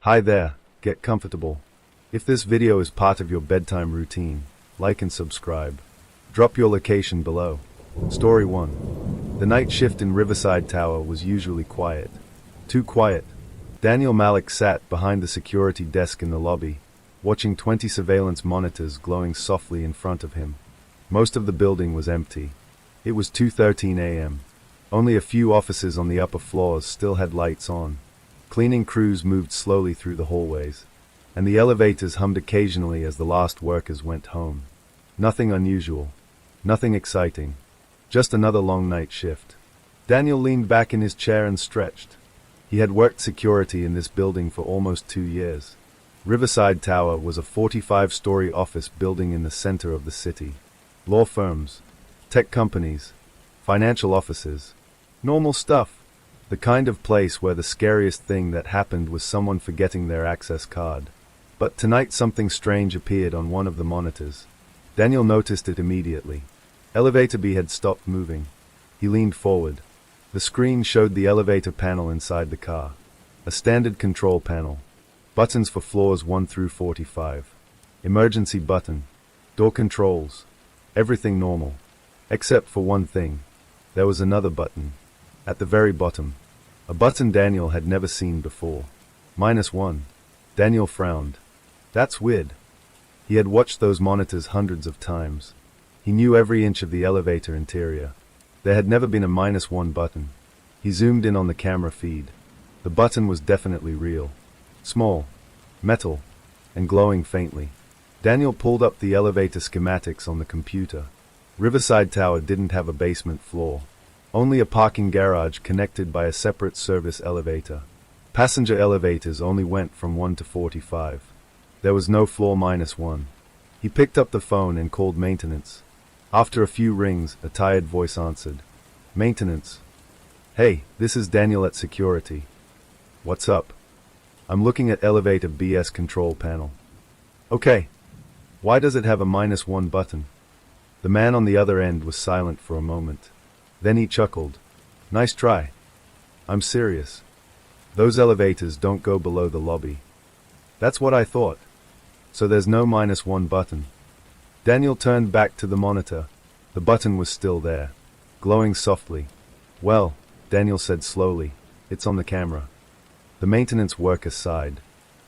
Hi there, get comfortable. If this video is part of your bedtime routine, like and subscribe. Drop your location below. Story 1. The night shift in Riverside Tower was usually quiet. Too quiet. Daniel Malik sat behind the security desk in the lobby, watching 20 surveillance monitors glowing softly in front of him. Most of the building was empty. It was 2:13 a.m. Only a few offices on the upper floors still had lights on. Cleaning crews moved slowly through the hallways, and the elevators hummed occasionally as the last workers went home. Nothing unusual. Nothing exciting. Just another long night shift. Daniel leaned back in his chair and stretched. He had worked security in this building for almost 2 years. Riverside Tower was a 45-story office building in the center of the city. Law firms, tech companies, financial offices. Normal stuff. The kind of place where the scariest thing that happened was someone forgetting their access card. But tonight something strange appeared on one of the monitors. Daniel noticed it immediately. Elevator B had stopped moving. He leaned forward. The screen showed the elevator panel inside the car. A standard control panel. Buttons for floors 1 through 45. Emergency button. Door controls. Everything normal. Except for one thing. There was another button. At the very bottom. A button Daniel had never seen before. -1. Daniel frowned. That's weird. He had watched those monitors hundreds of times. He knew every inch of the elevator interior. There had never been a -1 button. He zoomed in on the camera feed. The button was definitely real. Small, metal, and glowing faintly. Daniel pulled up the elevator schematics on the computer. Riverside Tower didn't have a basement floor. Only a parking garage connected by a separate service elevator. Passenger elevators only went from 1 to 45. There was no floor -1. He picked up the phone and called maintenance. After a few rings, a tired voice answered. Maintenance. Hey, this is Daniel at security. What's up? I'm looking at elevator BS control panel. Okay. Why does it have a -1 button? The man on the other end was silent for a moment. Then he chuckled. Nice try. I'm serious. Those elevators don't go below the lobby. That's what I thought. So there's no -1 button. Daniel turned back to the monitor. The button was still there, glowing softly. Well, Daniel said slowly, it's on the camera. The maintenance worker sighed.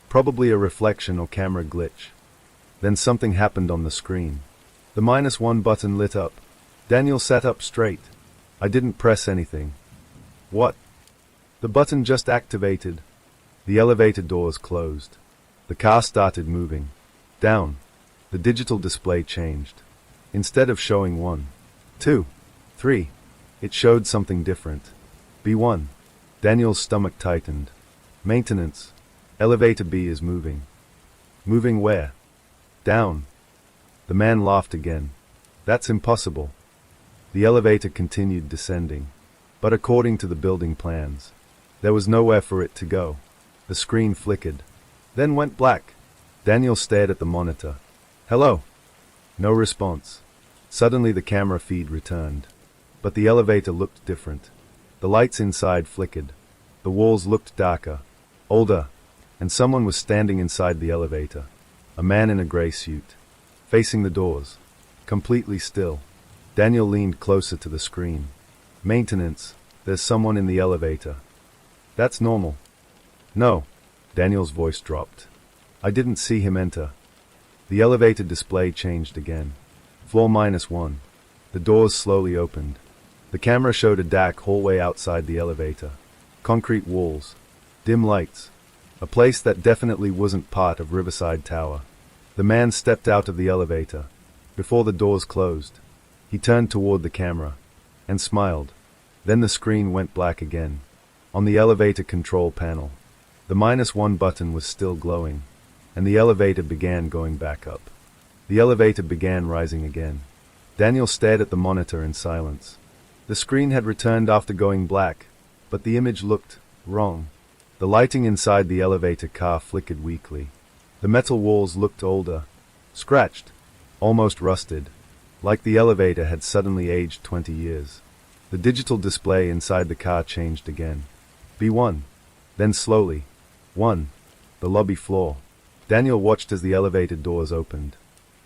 Probably a reflection or camera glitch. Then something happened on the screen. The -1 button lit up. Daniel sat up straight. I didn't press anything. What? The button just activated. The elevator doors closed. The car started moving. Down. The digital display changed. Instead of showing 1, 2, 3, it showed something different. B1. Daniel's stomach tightened. Maintenance. Elevator B is moving. Moving where? Down. The man laughed again. That's impossible. The elevator continued descending. But according to the building plans, there was nowhere for it to go. The screen flickered. Then went black. Daniel stared at the monitor. Hello. No response. Suddenly the camera feed returned. But the elevator looked different. The lights inside flickered. The walls looked darker, older, and someone was standing inside the elevator. A man in a gray suit. Facing the doors. Completely still. Daniel leaned closer to the screen. Maintenance. There's someone in the elevator. That's normal. No. Daniel's voice dropped. I didn't see him enter. The elevator display changed again. Floor -1. The doors slowly opened. The camera showed a dark hallway outside the elevator. Concrete walls. Dim lights. A place that definitely wasn't part of Riverside Tower. The man stepped out of the elevator. Before the doors closed, he turned toward the camera and smiled. Then the screen went black again. On the elevator control panel, the -1 button was still glowing, and the elevator began going back up. The elevator began rising again. Daniel stared at the monitor in silence. The screen had returned after going black, but the image looked wrong. The lighting inside the elevator car flickered weakly. The metal walls looked older, scratched, almost rusted, like the elevator had suddenly aged 20 years. The digital display inside the car changed again. B1. Then slowly. 1, the lobby floor. Daniel watched as the elevator doors opened.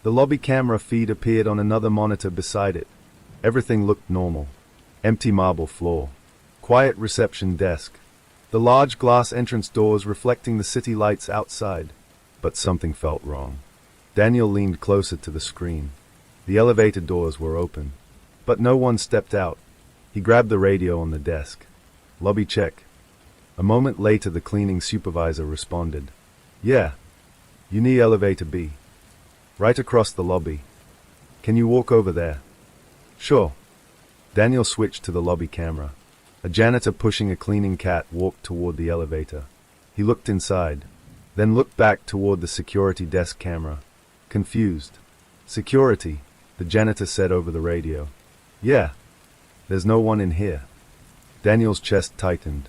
The lobby camera feed appeared on another monitor beside it. Everything looked normal. Empty marble floor. Quiet reception desk. The large glass entrance doors reflecting the city lights outside. But something felt wrong. Daniel leaned closer to the screen. The elevator doors were open. But no one stepped out. He grabbed the radio on the desk. Lobby check. A moment later the cleaning supervisor responded. Yeah. You need elevator B. Right across the lobby. Can you walk over there? Sure. Daniel switched to the lobby camera. A janitor pushing a cleaning cat walked toward the elevator. He looked inside, then looked back toward the security desk camera. Confused. Security, the janitor said over the radio. Yeah. There's no one in here. Daniel's chest tightened.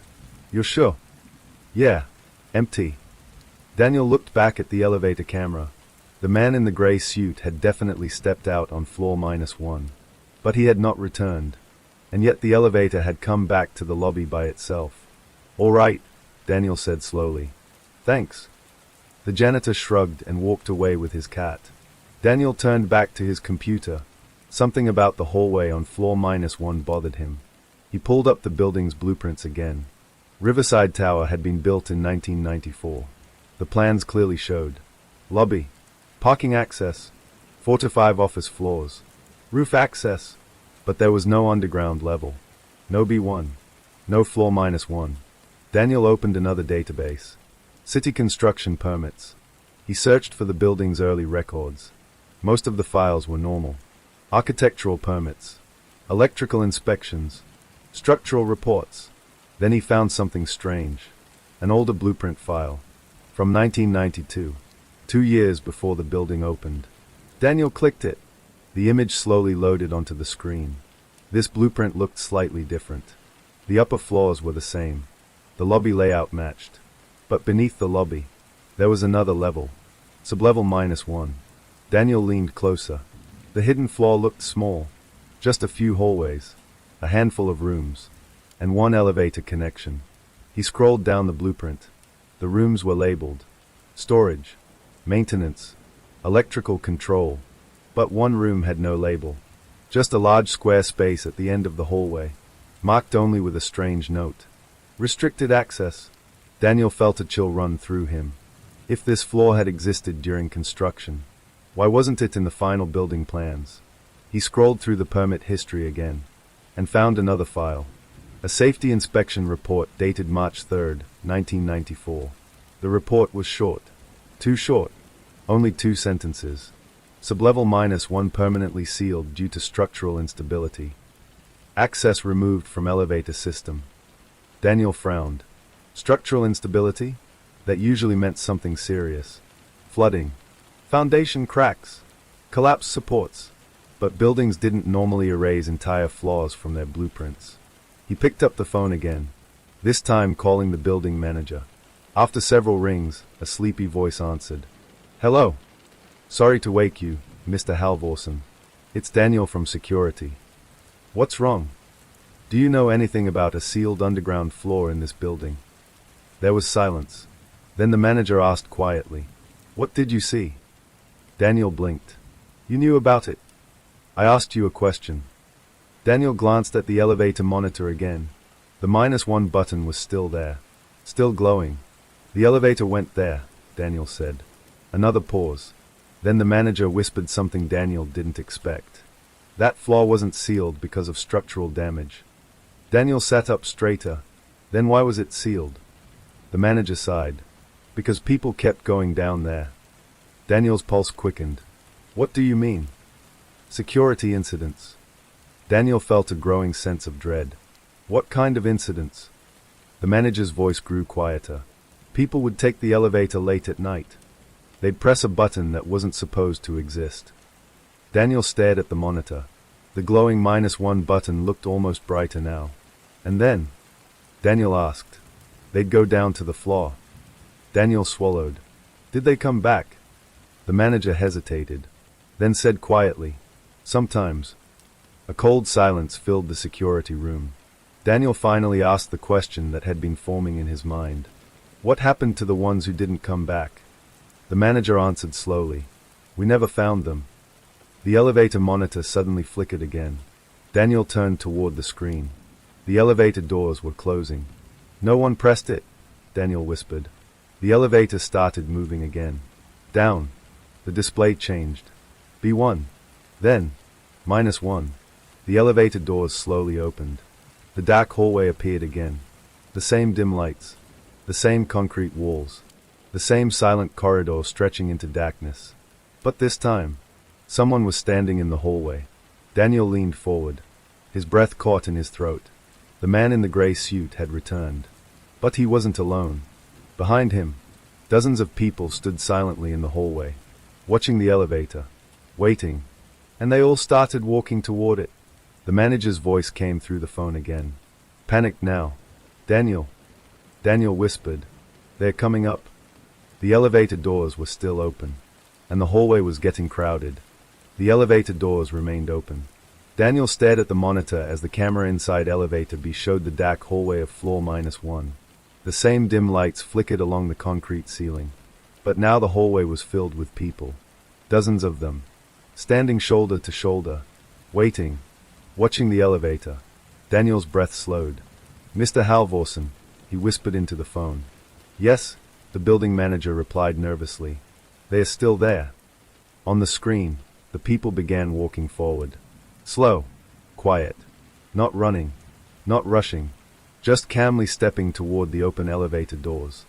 You're sure? Yeah. Empty. Daniel looked back at the elevator camera. The man in the gray suit had definitely stepped out on floor -1. But he had not returned. And yet the elevator had come back to the lobby by itself. All right, Daniel said slowly. Thanks. The janitor shrugged and walked away with his cat. Daniel turned back to his computer. Something about the hallway on floor -1 bothered him. He pulled up the building's blueprints again. Riverside Tower had been built in 1994. The plans clearly showed lobby, parking access, 4 to 5 office floors, roof access, but there was no underground level. No B1. No floor -1. Daniel opened another database. City construction permits. He searched for the building's early records. Most of the files were normal. Architectural permits. Electrical inspections. Structural reports. Then he found something strange. An older blueprint file. From 1992. 2 years before the building opened. Daniel clicked it. The image slowly loaded onto the screen. This blueprint looked slightly different. The upper floors were the same. The lobby layout matched. But beneath the lobby, there was another level. Sublevel -1. Daniel leaned closer. The hidden floor looked small. Just a few hallways, a handful of rooms, and one elevator connection. He scrolled down the blueprint. The rooms were labeled. Storage, maintenance, electrical control. But one room had no label. Just a large square space at the end of the hallway, marked only with a strange note. Restricted access. Daniel felt a chill run through him. If this floor had existed during construction, why wasn't it in the final building plans? He scrolled through the permit history again, and found another file. A safety inspection report dated March 3, 1994. The report was short. Too short. Only 2 sentences. Sublevel -1 permanently sealed due to structural instability. Access removed from elevator system. Daniel frowned. Structural instability? That usually meant something serious. Flooding. Foundation cracks. Collapsed supports. But buildings didn't normally erase entire floors from their blueprints. He picked up the phone again, this time calling the building manager. After several rings, a sleepy voice answered. Hello. Sorry to wake you, Mr. Halvorsen. It's Daniel from security. What's wrong? Do you know anything about a sealed underground floor in this building? There was silence. Then the manager asked quietly, What did you see? Daniel blinked. You knew about it. I asked you a question. Daniel glanced at the elevator monitor again. The -1 button was still there. Still glowing. The elevator went there, Daniel said. Another pause. Then the manager whispered something Daniel didn't expect. That floor wasn't sealed because of structural damage. Daniel sat up straighter. Then why was it sealed? The manager sighed. Because people kept going down there. Daniel's pulse quickened. What do you mean? Security incidents. Daniel felt a growing sense of dread. What kind of incidents? The manager's voice grew quieter. People would take the elevator late at night. They'd press a button that wasn't supposed to exist. Daniel stared at the monitor. The glowing -1 button looked almost brighter now. And then, Daniel asked, they'd go down to the floor. Daniel swallowed. Did they come back? The manager hesitated, then said quietly, Sometimes. A cold silence filled the security room. Daniel finally asked the question that had been forming in his mind. What happened to the ones who didn't come back? The manager answered slowly. We never found them. The elevator monitor suddenly flickered again. Daniel turned toward the screen. The elevator doors were closing. No one pressed it, Daniel whispered. The elevator started moving again. Down. The display changed. B1. Then, -1. The elevator doors slowly opened. The dark hallway appeared again. The same dim lights. The same concrete walls. The same silent corridor stretching into darkness. But this time, someone was standing in the hallway. Daniel leaned forward. His breath caught in his throat. The man in the gray suit had returned. But he wasn't alone. Behind him, dozens of people stood silently in the hallway, watching the elevator, waiting, and they all started walking toward it. The manager's voice came through the phone again. Panicked now. Daniel. Daniel whispered. They're coming up. The elevator doors were still open, and the hallway was getting crowded. The elevator doors remained open. Daniel stared at the monitor as the camera inside elevator B showed the dark hallway of floor -1. The same dim lights flickered along the concrete ceiling. But now the hallway was filled with people. Dozens of them, standing shoulder to shoulder, waiting, watching the elevator. Daniel's breath slowed. Mr. Halvorsen, he whispered into the phone. Yes, the building manager replied nervously. They are still there. On the screen, the people began walking forward. Slow, quiet, not running, not rushing, just calmly stepping toward the open elevator doors.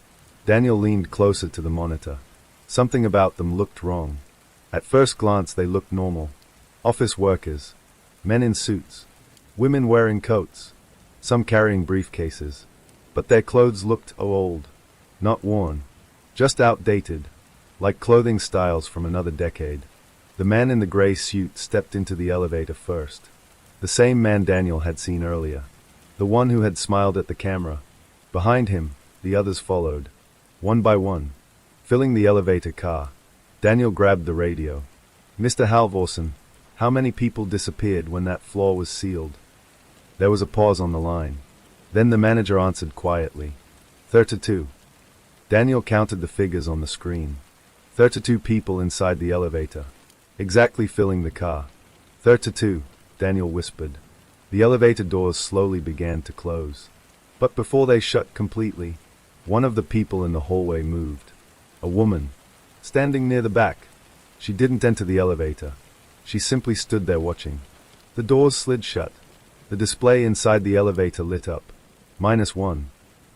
Daniel leaned closer to the monitor. Something about them looked wrong. At first glance they looked normal. Office workers, men in suits, women wearing coats, some carrying briefcases. But their clothes looked old, not worn, just outdated, like clothing styles from another decade. The man in the gray suit stepped into the elevator first. The same man Daniel had seen earlier. The one who had smiled at the camera. Behind him, the others followed, one by one, filling the elevator car. Daniel grabbed the radio. Mr. Halvorsen, how many people disappeared when that floor was sealed? There was a pause on the line. Then the manager answered quietly. 32. Daniel counted the figures on the screen. 32 people inside the elevator, exactly filling the car. 32, Daniel whispered. The elevator doors slowly began to close. But before they shut completely, one of the people in the hallway moved. A woman, standing near the back. She didn't enter the elevator. She simply stood there watching. The doors slid shut. The display inside the elevator lit up. -1.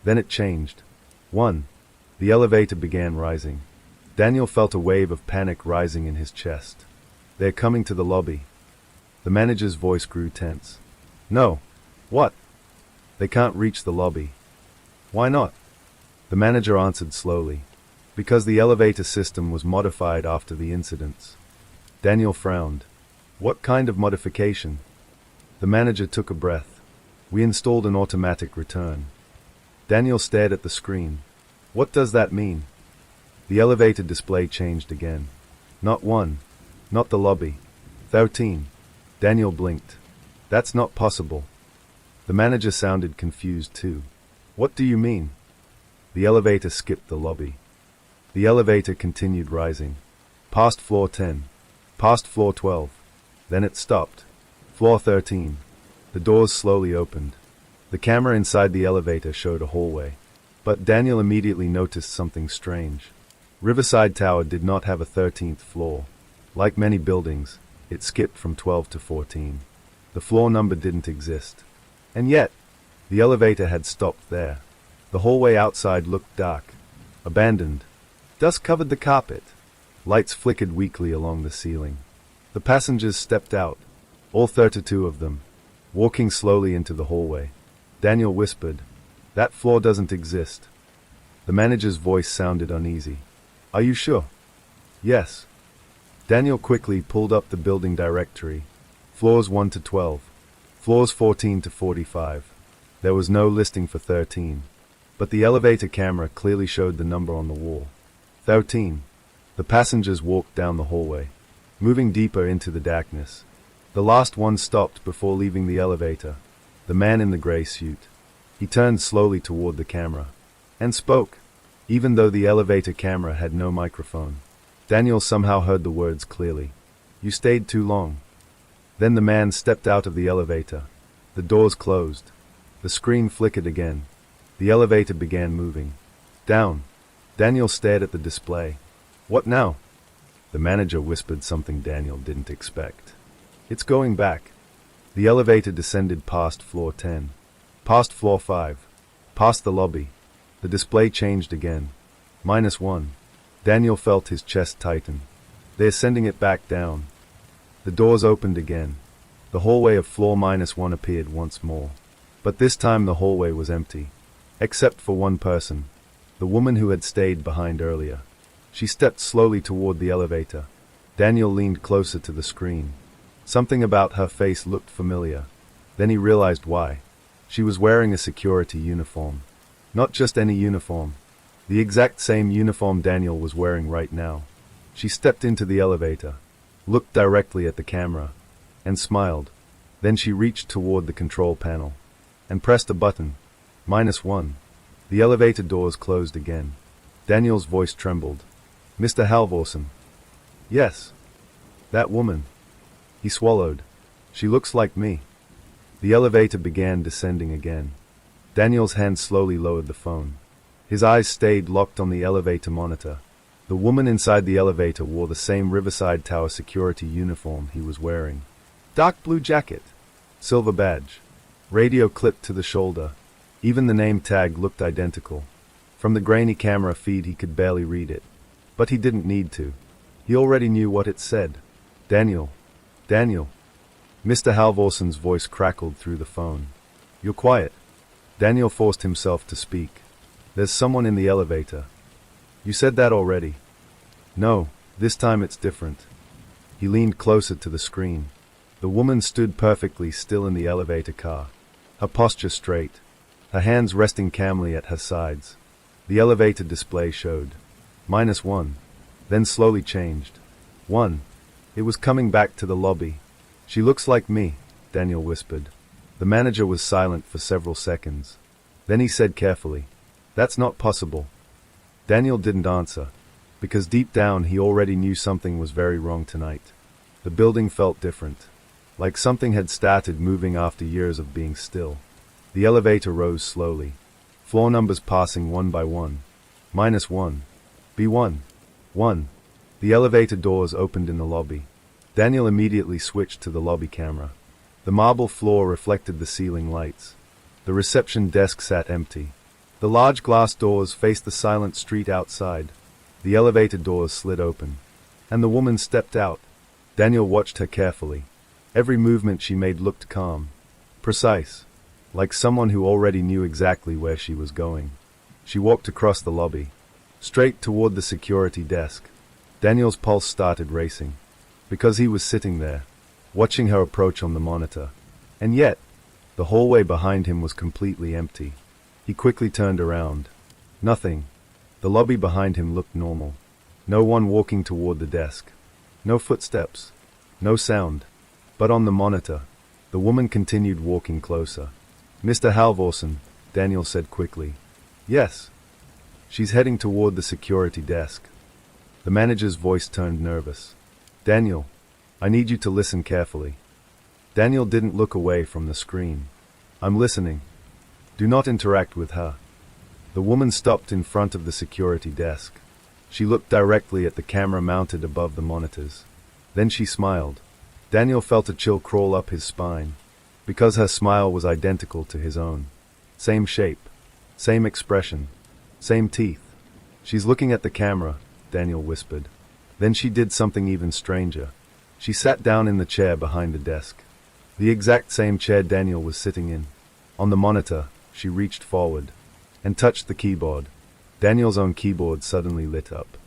Then it changed. 1. The elevator began rising. Daniel felt a wave of panic rising in his chest. They're coming to the lobby. The manager's voice grew tense. No. What? They can't reach the lobby. Why not? The manager answered slowly. Because the elevator system was modified after the incidents. Daniel frowned. What kind of modification? The manager took a breath. We installed an automatic return. Daniel stared at the screen. What does that mean? The elevator display changed again. Not 1. Not the lobby. 13. Daniel blinked. That's not possible. The manager sounded confused too. What do you mean? The elevator skipped the lobby. The elevator continued rising. Past floor 10. Past floor 12. Then it stopped. Floor 13. The doors slowly opened. The camera inside the elevator showed a hallway. But Daniel immediately noticed something strange. Riverside Tower did not have a 13th floor. Like many buildings, it skipped from 12 to 14. The floor number didn't exist. And yet, the elevator had stopped there. The hallway outside looked dark, abandoned. Dust covered the carpet. Lights flickered weakly along the ceiling. The passengers stepped out, all 32 of them, walking slowly into the hallway. Daniel whispered, "That floor doesn't exist." The manager's voice sounded uneasy. "Are you sure?" "Yes." Daniel quickly pulled up the building directory. Floors 1 to 12. Floors 14 to 45. There was no listing for 13. But the elevator camera clearly showed the number on the wall. 13. The passengers walked down the hallway, moving deeper into the darkness. The last one stopped before leaving the elevator. The man in the gray suit. He turned slowly toward the camera and spoke. even though the elevator camera had no microphone. Daniel somehow heard the words clearly. "You stayed too long." Then the man stepped out of the elevator. The doors closed. The screen flickered again. The elevator began moving. Down. Daniel stared at the display. "What now?" The manager whispered something Daniel didn't expect. "It's going back." The elevator descended past floor 10. Past floor 5. Past the lobby. The display changed again. -1. Daniel felt his chest tighten. They're sending it back down. The doors opened again. The hallway of floor -1 appeared once more. But this time the hallway was empty. Except for one person. The woman who had stayed behind earlier. She stepped slowly toward the elevator. Daniel leaned closer to the screen. Something about her face looked familiar. Then he realized why. She was wearing a security uniform. Not just any uniform. The exact same uniform Daniel was wearing right now. She stepped into the elevator, looked directly at the camera, and smiled. Then she reached toward the control panel and pressed a button. -1. The elevator doors closed again. Daniel's voice trembled. "Mr. Halvorsen." "Yes. That woman." He swallowed. "She looks like me." The elevator began descending again. Daniel's hand slowly lowered the phone. His eyes stayed locked on the elevator monitor. The woman inside the elevator wore the same Riverside Tower security uniform he was wearing. Dark blue jacket. Silver badge. Radio clipped to the shoulder. Even the name tag looked identical. From the grainy camera feed he could barely read it. But he didn't need to. He already knew what it said. "Daniel. Daniel." Mr. Halvorsen's voice crackled through the phone. "You're quiet." Daniel forced himself to speak. "There's someone in the elevator." "You said that already." "No, this time it's different." He leaned closer to the screen. The woman stood perfectly still in the elevator car. Her posture straight. Her hands resting calmly at her sides. The elevator display showed -1, then slowly changed. 1. It was coming back to the lobby. "She looks like me," Daniel whispered. The manager was silent for several seconds. Then he said carefully, "That's not possible." Daniel didn't answer, because deep down he already knew something was very wrong tonight. The building felt different, like something had started moving after years of being still. The elevator rose slowly, floor numbers passing one by one. -1. B1. 1. The elevator doors opened in the lobby. Daniel immediately switched to the lobby camera. The marble floor reflected the ceiling lights. The reception desk sat empty. The large glass doors faced the silent street outside. The elevator doors slid open, and the woman stepped out. Daniel watched her carefully. Every movement she made looked calm, precise, like someone who already knew exactly where she was going. She walked across the lobby, straight toward the security desk. Daniel's pulse started racing, because he was sitting there, watching her approach on the monitor. And yet, the hallway behind him was completely empty. He quickly turned around. Nothing. The lobby behind him looked normal. No one walking toward the desk. No footsteps. No sound. But on the monitor, the woman continued walking closer. "Mr. Halvorsen," Daniel said quickly. "Yes." "She's heading toward the security desk." The manager's voice turned nervous. "Daniel, I need you to listen carefully." Daniel didn't look away from the screen. "I'm listening. Do not interact with her." The woman stopped in front of the security desk. She looked directly at the camera mounted above the monitors. Then she smiled. Daniel felt a chill crawl up his spine, because her smile was identical to his own. Same shape, same expression, same teeth. "She's looking at the camera," Daniel whispered. Then she did something even stranger. She sat down in the chair behind the desk. The exact same chair Daniel was sitting in. On the monitor, she reached forward and touched the keyboard. Daniel's own keyboard suddenly lit up.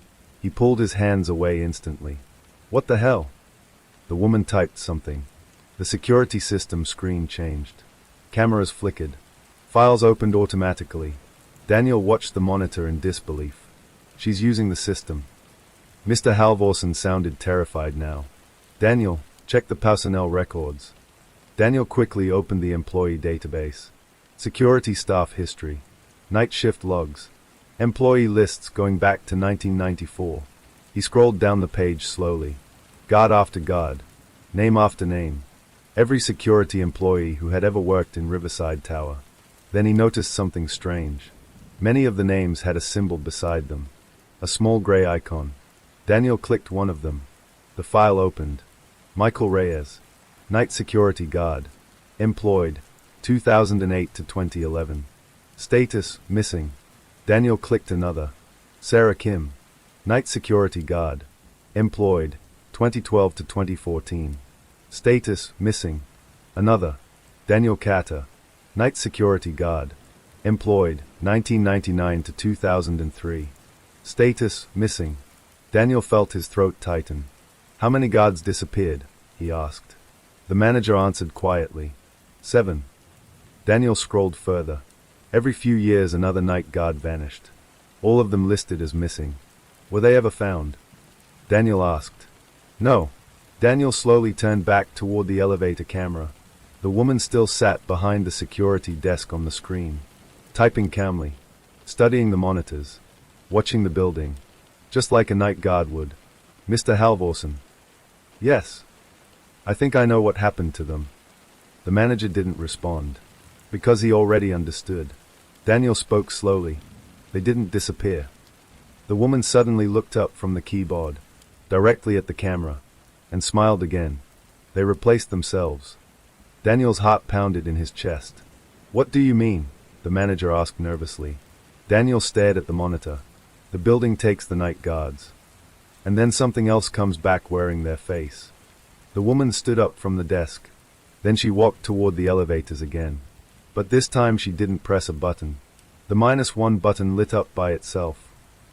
He pulled his hands away instantly. "What the hell?" The woman typed something. The security system screen changed. Cameras flickered. Files opened automatically. Daniel watched the monitor in disbelief. "She's using the system." Mr. Halvorsen sounded terrified now. "Daniel, check the personnel records." Daniel quickly opened the employee database. Security staff history. Night shift logs. Employee lists going back to 1994. He scrolled down the page slowly. Guard after guard. Name after name. Every security employee who had ever worked in Riverside Tower. Then he noticed something strange. Many of the names had a symbol beside them. A small gray icon. Daniel clicked one of them. The file opened. Michael Reyes. Night Security Guard. Employed. 2008 to 2011. Status, missing. Daniel clicked another. Sarah Kim. Night Security Guard. Employed. 2012 to 2014. Status, missing. Another. Daniel Carter. Night Security Guard. Employed. 1999 to 2003. Status, missing. Daniel felt his throat tighten. How many guards disappeared? He asked. The manager answered quietly. 7. Daniel scrolled further. Every few years another night guard vanished. All of them listed as missing. Were they ever found? Daniel asked. No. Daniel slowly turned back toward the elevator camera. The woman still sat behind the security desk on the screen, typing calmly, studying the monitors, watching the building, just like a night guard would. Mr. Halvorsen. Yes. I think I know what happened to them. The manager didn't respond, because he already understood. Daniel spoke slowly. They didn't disappear. The woman suddenly looked up from the keyboard, directly at the camera, and smiled again. They replaced themselves. Daniel's heart pounded in his chest. What do you mean? The manager asked nervously. Daniel stared at the monitor. The building takes the night guards. And then something else comes back wearing their face. The woman stood up from the desk. Then she walked toward the elevators again. But this time she didn't press a button. The -1 button lit up by itself.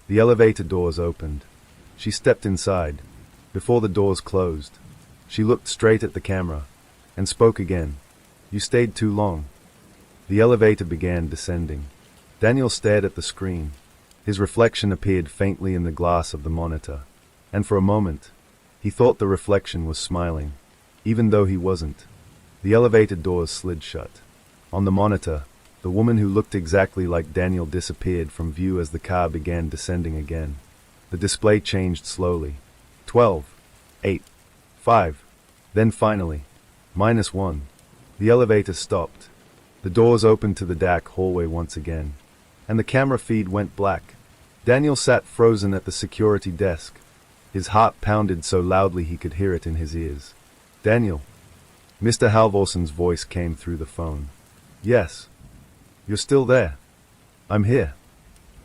The elevator doors opened. She stepped inside. Before the doors closed, she looked straight at the camera and spoke again. You stayed too long. The elevator began descending. Daniel stared at the screen. His reflection appeared faintly in the glass of the monitor. And for a moment, he thought the reflection was smiling, even though he wasn't. The elevator doors slid shut. On the monitor, the woman who looked exactly like Daniel disappeared from view as the car began descending again. The display changed slowly. 12, 8, 5. Then finally, -1. The elevator stopped. The doors opened to the dark hallway once again, and the camera feed went black. Daniel sat frozen at the security desk. His heart pounded so loudly he could hear it in his ears. Daniel. Mr. Halvorsen's voice came through the phone. Yes. You're still there. I'm here.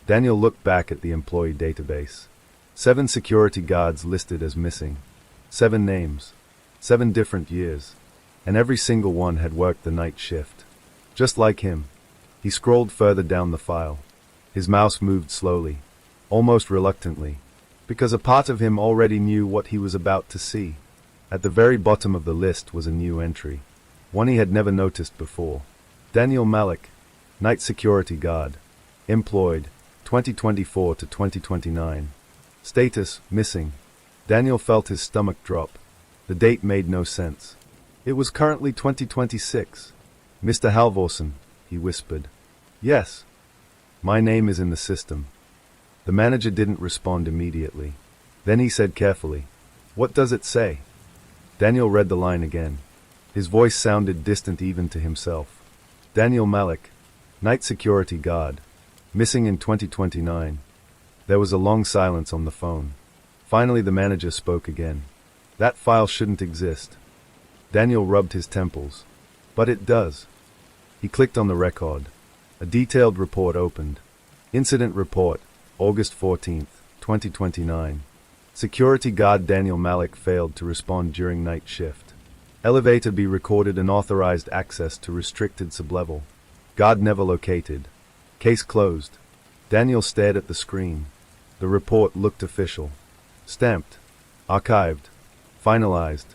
Daniel looked back at the employee database. 7 security guards listed as missing. 7 names. 7 different years. And every single one had worked the night shift. Just like him. He scrolled further down the file. His mouse moved slowly, almost reluctantly, because a part of him already knew what he was about to see. At the very bottom of the list was a new entry, one he had never noticed before. Daniel Malik, Night Security Guard. Employed, 2024 to 2029. Status, missing. Daniel felt his stomach drop. The date made no sense. It was currently 2026. Mr. Halvorsen, he whispered. Yes. My name is in the system. The manager didn't respond immediately. Then he said carefully, What does it say? Daniel read the line again. His voice sounded distant even to himself. Daniel Malik, Night Security Guard. Missing in 2029. There was a long silence on the phone. Finally the manager spoke again. That file shouldn't exist. Daniel rubbed his temples. But it does. He clicked on the record. A detailed report opened. Incident report, August 14th, 2029. Security guard Daniel Malik failed to respond during night shift. Elevator B recorded unauthorized access to restricted sublevel. Guard never located. Case closed. Daniel stared at the screen. The report looked official. Stamped. Archived. Finalized.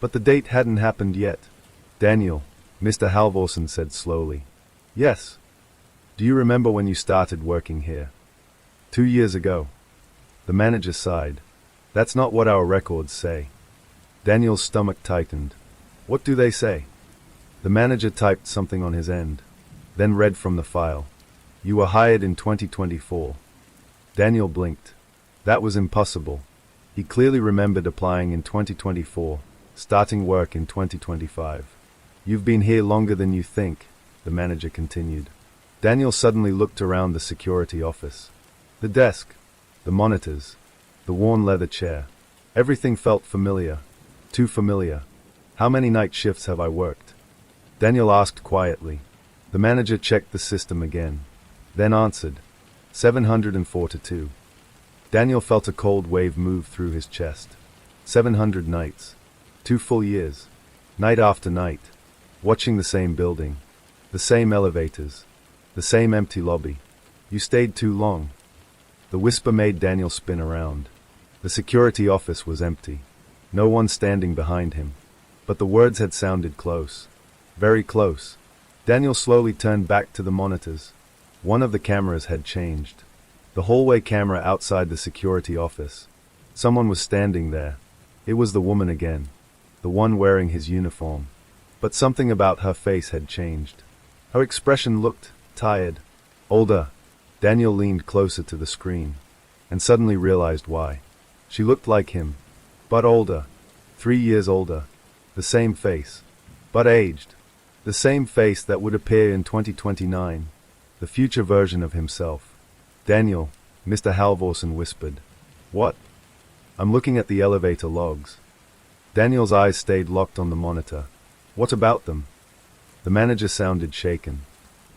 But the date hadn't happened yet. Daniel, Mr. Halvorsen said slowly. Yes. Do you remember when you started working here? 2 years ago. The manager sighed. That's not what our records say. Daniel's stomach tightened. What do they say? The manager typed something on his end, then read from the file. You were hired in 2024. Daniel blinked. That was impossible. He clearly remembered applying in 2024, starting work in 2025. You've been here longer than you think, the manager continued. Daniel suddenly looked around the security office. The desk, the monitors, the worn leather chair. Everything felt familiar. Too familiar. How many night shifts have I worked? Daniel asked quietly. The manager checked the system again, then answered, 742. Daniel felt a cold wave move through his chest. 700 nights. 2 full years. Night after night. Watching the same building. The same elevators. The same empty lobby. You stayed too long. The whisper made Daniel spin around. The security office was empty. No one standing behind him. But the words had sounded close. Very close. Daniel slowly turned back to the monitors. One of the cameras had changed. The hallway camera outside the security office. Someone was standing there. It was the woman again. The one wearing his uniform. But something about her face had changed. Her expression looked tired. Older. Daniel leaned closer to the screen, and suddenly realized why. She looked like him, but older. 3 years older. The same face, but aged. The same face that would appear in 2029. The future version of himself. Daniel, Mr. Halvorsen whispered. What? I'm looking at the elevator logs. Daniel's eyes stayed locked on the monitor. What about them? The manager sounded shaken.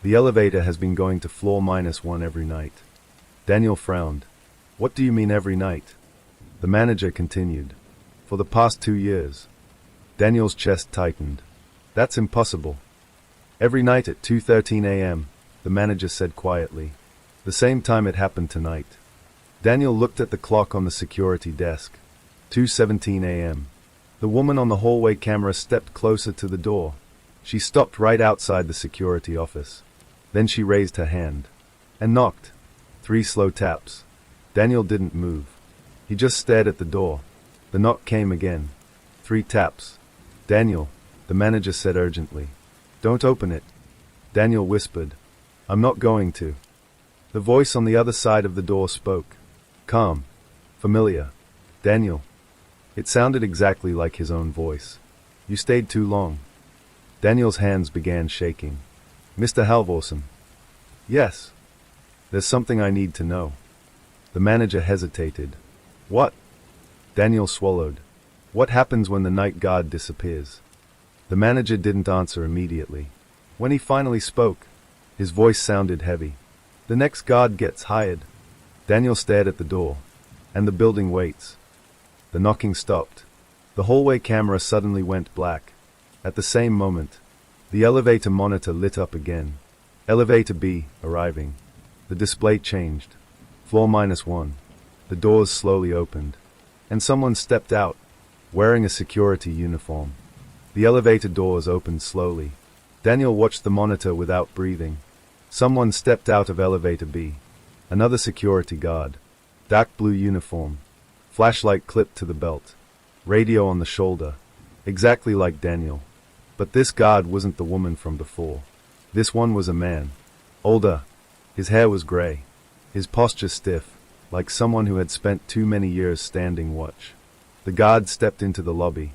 The elevator has been going to floor -1 every night. Daniel frowned. What do you mean every night? The manager continued. For the past 2 years. Daniel's chest tightened. That's impossible. Every night at 2:13 a.m., the manager said quietly. The same time it happened tonight. Daniel looked at the clock on the security desk. 2:17 a.m. The woman on the hallway camera stepped closer to the door. She stopped right outside the security office. Then she raised her hand. And knocked. 3 slow taps. Daniel didn't move. He just stared at the door. The knock came again. 3 taps. Daniel, the manager said urgently. Don't open it. Daniel whispered. I'm not going to. The voice on the other side of the door spoke. Calm. Familiar. Daniel. It sounded exactly like his own voice. You stayed too long. Daniel's hands began shaking. Mr. Halvorsen. Yes. There's something I need to know. The manager hesitated. What? Daniel swallowed. What happens when the night guard disappears? The manager didn't answer immediately. When he finally spoke, his voice sounded heavy. The next guard gets hired. Daniel stared at the door. And the building waits. The knocking stopped. The hallway camera suddenly went black. At the same moment, the elevator monitor lit up again. Elevator B, arriving. The display changed. Floor -1. The doors slowly opened. And someone stepped out, wearing a security uniform. The elevator doors opened slowly. Daniel watched the monitor without breathing. Someone stepped out of elevator B. Another security guard. Dark blue uniform. Flashlight clipped to the belt. Radio on the shoulder. Exactly like Daniel. But this guard wasn't the woman from before. This one was a man. Older. His hair was gray. His posture stiff, like someone who had spent too many years standing watch. The guard stepped into the lobby.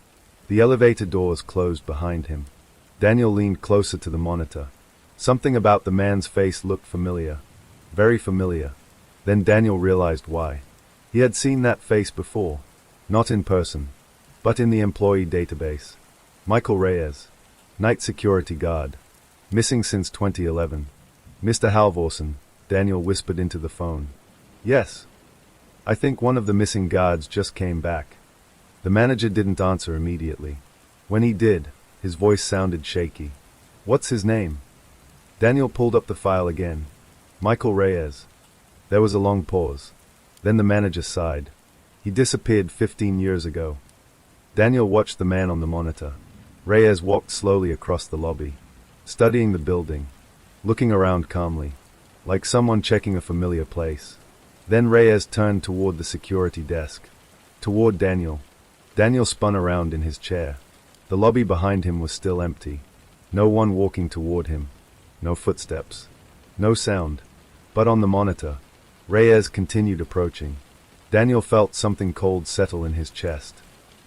The elevator doors closed behind him. Daniel leaned closer to the monitor. Something about the man's face looked familiar. Very familiar. Then Daniel realized why. He had seen that face before. Not in person, but in the employee database. Michael Reyes. Night security guard. Missing since 2011. Mr. Halvorsen, Daniel whispered into the phone. Yes. I think one of the missing guards just came back. The manager didn't answer immediately. When he did, his voice sounded shaky. What's his name? Daniel pulled up the file again. Michael Reyes. There was a long pause. Then the manager sighed. He disappeared 15 years ago. Daniel watched the man on the monitor. Reyes walked slowly across the lobby, studying the building, looking around calmly, like someone checking a familiar place. Then Reyes turned toward the security desk, toward Daniel. Daniel spun around in his chair. The lobby behind him was still empty. No one walking toward him. No footsteps. No sound. But on the monitor, Reyes continued approaching. Daniel felt something cold settle in his chest.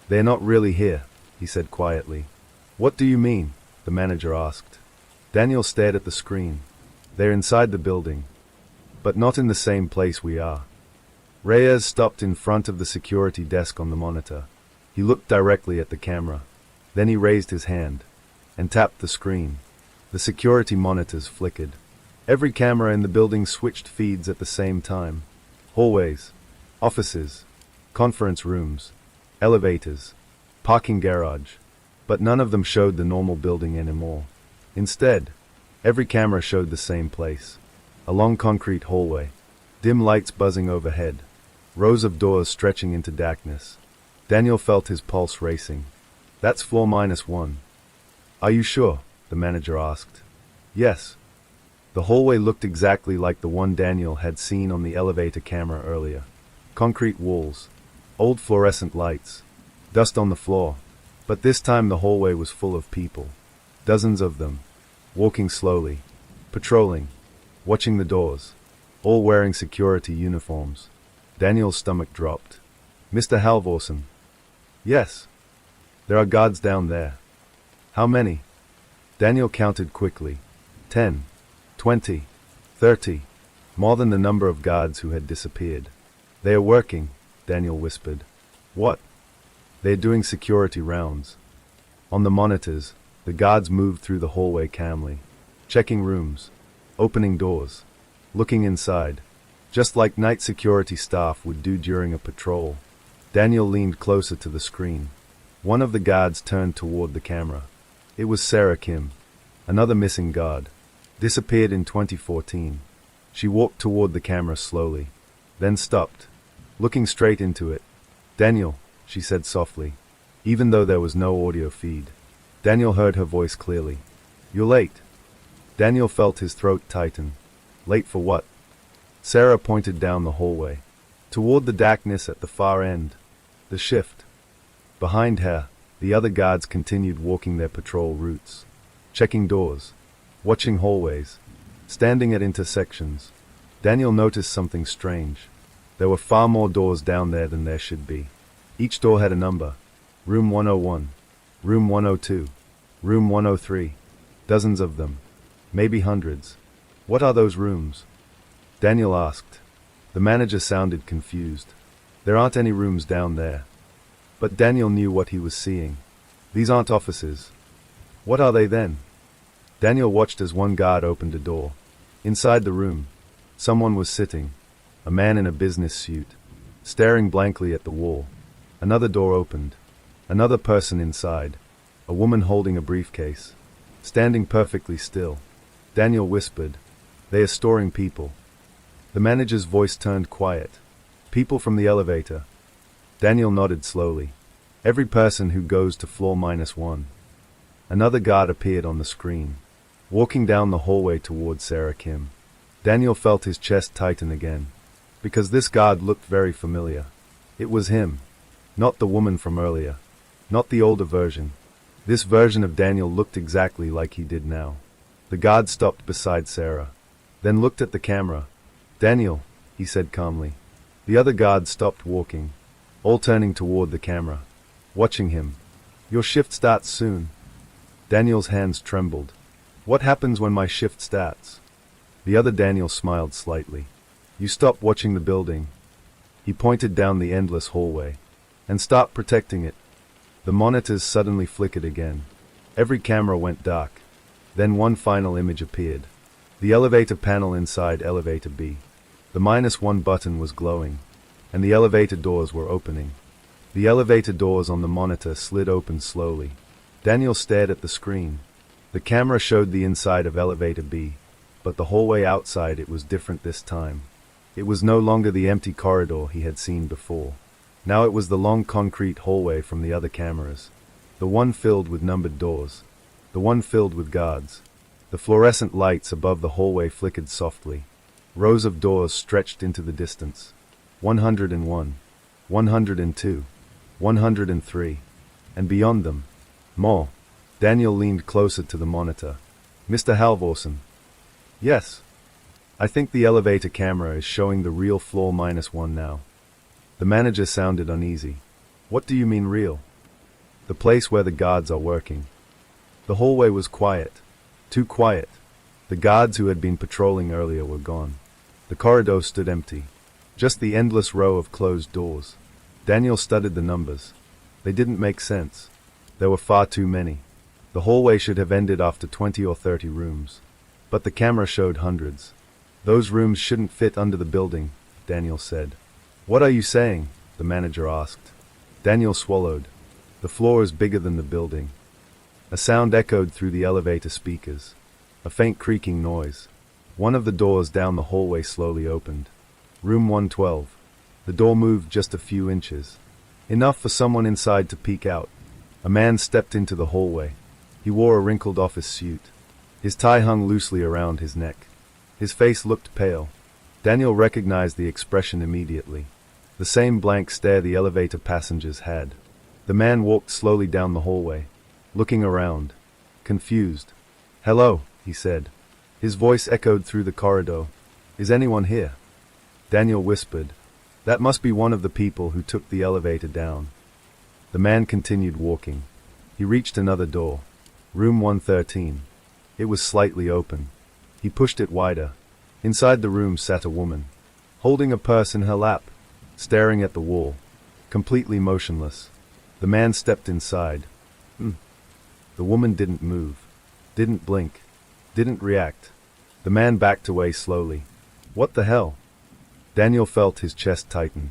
"They're not really here," he said quietly. "What do you mean?" the manager asked. Daniel stared at the screen. "They're inside the building. But not in the same place we are." Reyes stopped in front of the security desk on the monitor. He looked directly at the camera. Then he raised his hand and tapped the screen. The security monitors flickered. Every camera in the building switched feeds at the same time. Hallways, offices, conference rooms, elevators, parking garage. But none of them showed the normal building anymore. Instead, every camera showed the same place. A long concrete hallway, dim lights buzzing overhead, rows of doors stretching into darkness. Daniel felt his pulse racing. "That's floor -1. "Are you sure?" the manager asked. "Yes." The hallway looked exactly like the one Daniel had seen on the elevator camera earlier. Concrete walls, old fluorescent lights, dust on the floor. But this time the hallway was full of people. Dozens of them, walking slowly, patrolling, watching the doors, all wearing security uniforms. Daniel's stomach dropped. "Mr. Halvorsen." "Yes. There are guards down there." "How many?" Daniel counted quickly. 10, 20, 30. More than the number of guards who had disappeared. "They are working," Daniel whispered. "What?" "They're doing security rounds." On the monitors, the guards moved through the hallway calmly, checking rooms, opening doors, looking inside, just like night security staff would do during a patrol. Daniel leaned closer to the screen. One of the guards turned toward the camera. It was Sarah Kim, another missing guard. Disappeared in 2014. She walked toward the camera slowly, then stopped, looking straight into it. "Daniel," she said softly, even though there was no audio feed. Daniel heard her voice clearly. "You're late." Daniel felt his throat tighten. "Late for what?" Sarah pointed down the hallway, toward the darkness at the far end. The shift. Behind her, the other guards continued walking their patrol routes, checking doors, watching hallways, standing at intersections. Daniel noticed something strange. There were far more doors down there than there should be. Each door had a number. Room 101, Room 102, Room 103. Dozens of them. Maybe hundreds. "What are those rooms?" Daniel asked. The manager sounded confused. "There aren't any rooms down there." But Daniel knew what he was seeing. "These aren't offices." "What are they then?" Daniel watched as one guard opened a door. Inside the room, someone was sitting, a man in a business suit, staring blankly at the wall. Another door opened. Another person inside, a woman holding a briefcase, standing perfectly still. Daniel whispered, "They are storing people." The manager's voice turned quiet. "People from the elevator." Daniel nodded slowly. "Every person who goes to floor -1. Another guard appeared on the screen, walking down the hallway toward Sarah Kim. Daniel felt his chest tighten again, because this guard looked very familiar. It was him, not the woman from earlier, not the older version. This version of Daniel looked exactly like he did now. The guard stopped beside Sarah, then looked at the camera. "Daniel," he said calmly. The other guards stopped walking, all turning toward the camera, watching him. "Your shift starts soon." Daniel's hands trembled. "What happens when my shift starts?" The other Daniel smiled slightly. "You stop watching the building." He pointed down the endless hallway. "And start protecting it." The monitors suddenly flickered again. Every camera went dark. Then one final image appeared. The elevator panel inside Elevator B. The -1 button was glowing, and the elevator doors were opening. The elevator doors on the monitor slid open slowly. Daniel stared at the screen. The camera showed the inside of Elevator B, but the hallway outside it was different this time. It was no longer the empty corridor he had seen before. Now it was the long concrete hallway from the other cameras. The one filled with numbered doors. The one filled with guards. The fluorescent lights above the hallway flickered softly. Rows of doors stretched into the distance. 101, 102, 103, and beyond them, more. Daniel leaned closer to the monitor. "Mr. Halvorsen." "Yes." I think the elevator camera is showing the real floor -1 now. The manager sounded uneasy. What do you mean real? The place where the guards are working. The hallway was quiet. Too quiet. The guards who had been patrolling earlier were gone. The corridor stood empty. Just the endless row of closed doors. Daniel studied the numbers. They didn't make sense. There were far too many. The hallway should have ended after 20 or 30 rooms. But the camera showed hundreds. Those rooms shouldn't fit under the building, Daniel said. What are you saying? The manager asked. Daniel swallowed. The floor is bigger than the building. A sound echoed through the elevator speakers. A faint creaking noise. One of the doors down the hallway slowly opened. Room 112. The door moved just a few inches. Enough for someone inside to peek out. A man stepped into the hallway. He wore a wrinkled office suit. His tie hung loosely around his neck. His face looked pale. Daniel recognized the expression immediately. The same blank stare the elevator passengers had. The man walked slowly down the hallway, looking around, confused. "Hello," he said. His voice echoed through the corridor. "Is anyone here?" Daniel whispered. "That must be one of the people who took the elevator down." The man continued walking. He reached another door. Room 113. It was slightly open. He pushed it wider. Inside the room sat a woman, holding a purse in her lap, staring at the wall, completely motionless. The man stepped inside. The woman didn't move, didn't blink, didn't react. The man backed away slowly. What the hell? Daniel felt his chest tighten,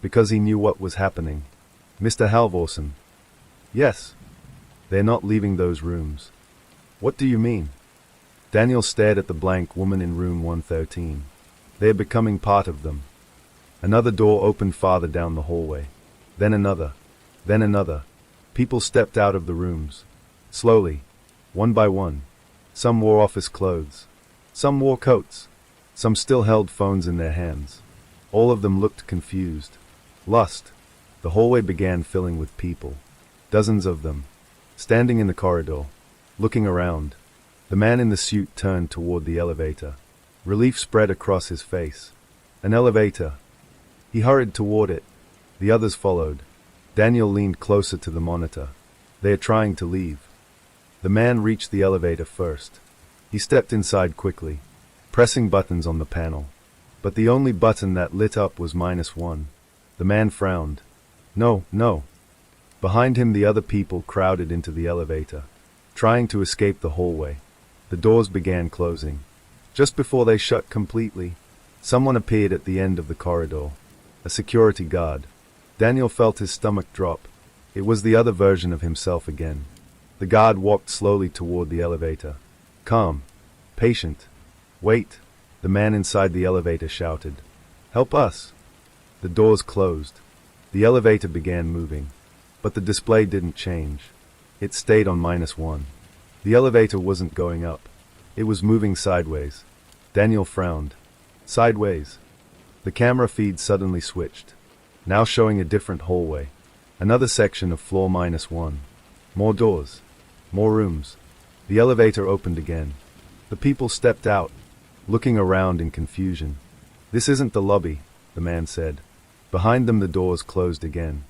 because he knew what was happening. Mr. Halvorsen. Yes. They're not leaving those rooms. What do you mean? Daniel stared at the blank woman in room 113. They are becoming part of them. Another door opened farther down the hallway. Then another. Then another. People stepped out of the rooms. Slowly. One by one. Some wore office clothes. Some wore coats. Some still held phones in their hands. All of them looked confused. Lost. The hallway began filling with people. Dozens of them. Standing in the corridor. Looking around. The man in the suit turned toward the elevator. Relief spread across his face. An elevator. He hurried toward it. The others followed. Daniel leaned closer to the monitor. They are trying to leave. The man reached the elevator first. He stepped inside quickly, pressing buttons on the panel. But the only button that lit up was -1. The man frowned. No, no. Behind him the other people crowded into the elevator, trying to escape the hallway. The doors began closing. Just before they shut completely, someone appeared at the end of the corridor. A security guard. Daniel felt his stomach drop. It was the other version of himself again. The guard walked slowly toward the elevator. Calm. Patient. Wait. The man inside the elevator shouted. Help us. The doors closed. The elevator began moving. But the display didn't change. It stayed on -1. The elevator wasn't going up. It was moving sideways. Daniel frowned. Sideways. The camera feed suddenly switched, now showing a different hallway. Another section of floor -1. More doors. More rooms. The elevator opened again. The people stepped out, looking around in confusion. This isn't the lobby, the man said. Behind them the doors closed again.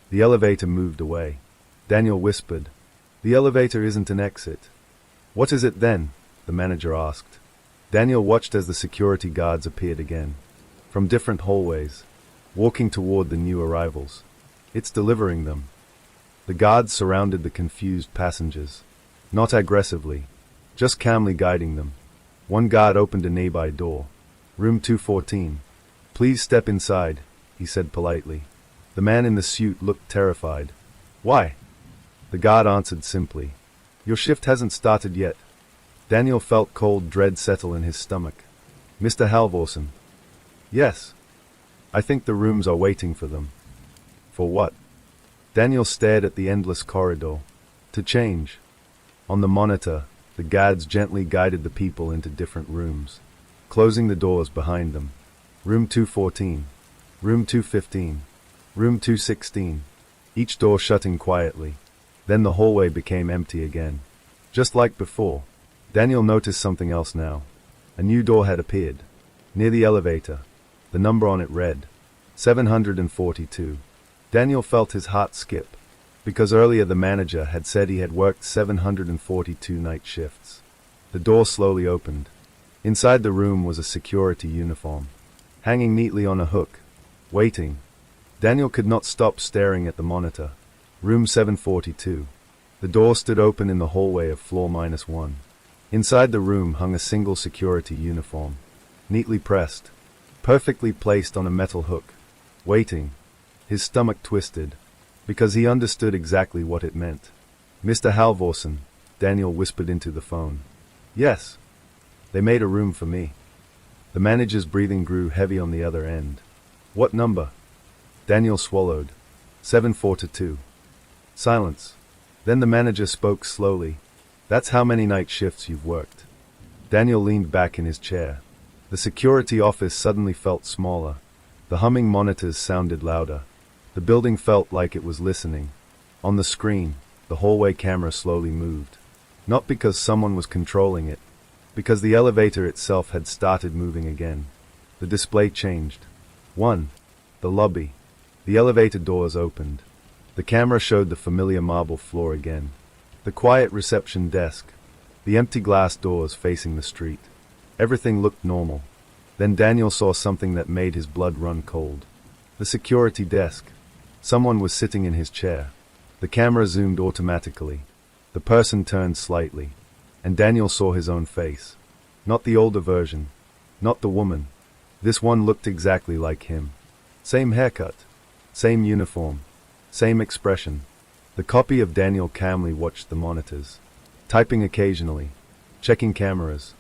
The elevator moved away. Daniel whispered. The elevator isn't an exit. What is it then? The manager asked. Daniel watched as the security guards appeared again, from different hallways, walking toward the new arrivals. It's delivering them. The guards surrounded the confused passengers, not aggressively, just calmly guiding them. One guard opened a nearby door. Room 214. Please step inside, he said politely. The man in the suit looked terrified. Why? The guard answered simply. Your shift hasn't started yet. Daniel felt cold dread settle in his stomach. Mr. Halvorsen. Yes. I think the rooms are waiting for them. For what? Daniel stared at the endless corridor. To change. On the monitor, the guards gently guided the people into different rooms, closing the doors behind them. Room 214. Room 215. Room 216. Each door shutting quietly. Then the hallway became empty again. Just like before. Daniel noticed something else now. A new door had appeared. Near the elevator, the number on it read 742. Daniel felt his heart skip, because earlier the manager had said he had worked 742 night shifts. The door slowly opened. Inside the room was a security uniform, hanging neatly on a hook, waiting. Daniel could not stop staring at the monitor. Room 742. The door stood open in the hallway of floor -1. Inside the room hung a single security uniform, neatly pressed, perfectly placed on a metal hook, waiting. His stomach twisted, because he understood exactly what it meant. "Mr. Halvorsen," Daniel whispered into the phone. "Yes. They made a room for me." The manager's breathing grew heavy on the other end. "What number?" Daniel swallowed. 742. Silence. Then the manager spoke slowly. "That's how many night shifts you've worked." Daniel leaned back in his chair. The security office suddenly felt smaller. The humming monitors sounded louder. The building felt like it was listening. On the screen, the hallway camera slowly moved. Not because someone was controlling it, because the elevator itself had started moving again. The display changed. 1. The lobby. The elevator doors opened. The camera showed the familiar marble floor again. The quiet reception desk. The empty glass doors facing the street. Everything looked normal. Then Daniel saw something that made his blood run cold. The security desk. Someone was sitting in his chair. The camera zoomed automatically. The person turned slightly, and Daniel saw his own face. Not the older version. Not the woman. This one looked exactly like him. Same haircut. Same uniform. Same expression. The copy of Daniel calmly watched the monitors, typing occasionally, checking cameras,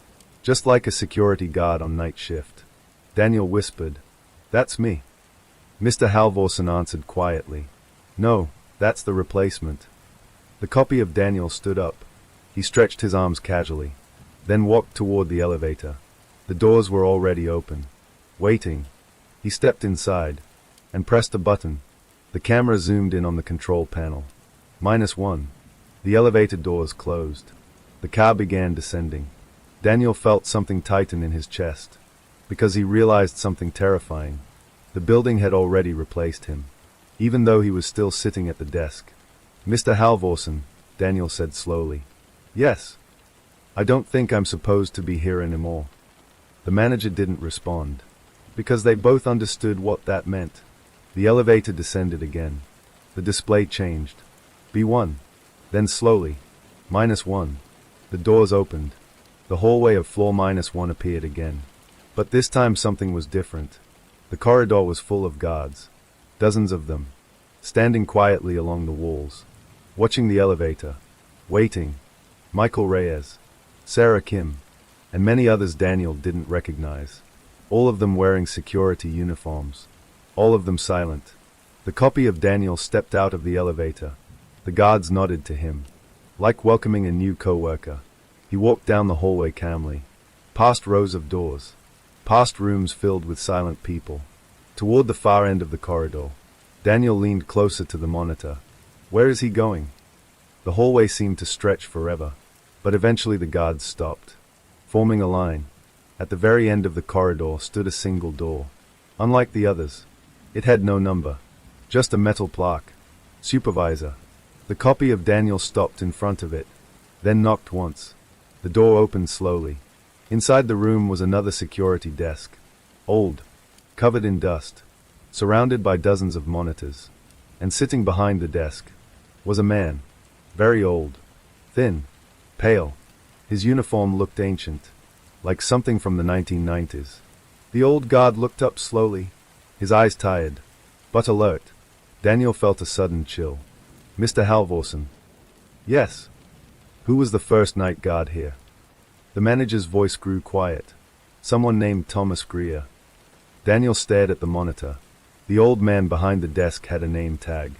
just like a security guard on night shift. Daniel whispered, "That's me." Mr. Halvorsen answered quietly, "No, that's the replacement." The copy of Daniel stood up. He stretched his arms casually, then walked toward the elevator. The doors were already open. Waiting. He stepped inside, and pressed a button. The camera zoomed in on the control panel. -1. The elevator doors closed. The car began descending. Daniel felt something tighten in his chest, because he realized something terrifying. The building had already replaced him, even though he was still sitting at the desk. "Mr. Halvorsen," Daniel said slowly. "Yes. I don't think I'm supposed to be here anymore." The manager didn't respond, because they both understood what that meant. The elevator descended again. The display changed. B1. Then slowly. -1. The doors opened. The hallway of floor -1 appeared again. But this time something was different. The corridor was full of guards. Dozens of them. Standing quietly along the walls. Watching the elevator. Waiting. Michael Reyes. Sarah Kim. And many others Daniel didn't recognize. All of them wearing security uniforms. All of them silent. The copy of Daniel stepped out of the elevator. The guards nodded to him, like welcoming a new co-worker. He walked down the hallway calmly, past rows of doors, past rooms filled with silent people, toward the far end of the corridor. Daniel leaned closer to the monitor. Where is he going? The hallway seemed to stretch forever, but eventually the guards stopped, forming a line. At the very end of the corridor stood a single door. Unlike the others, it had no number, just a metal plaque. Supervisor. The copy of Daniel stopped in front of it, then knocked once. The door opened slowly. Inside the room was another security desk. Old, covered in dust, surrounded by dozens of monitors. And sitting behind the desk was a man, very old, thin, pale. His uniform looked ancient, like something from the 1990s. The old guard looked up slowly, his eyes tired, but alert. Daniel felt a sudden chill. "Mr. Halvorsen." "Yes." "Who was the first night guard here?" The manager's voice grew quiet. "Someone named Thomas Greer." Daniel stared at the monitor. The old man behind the desk had a name tag.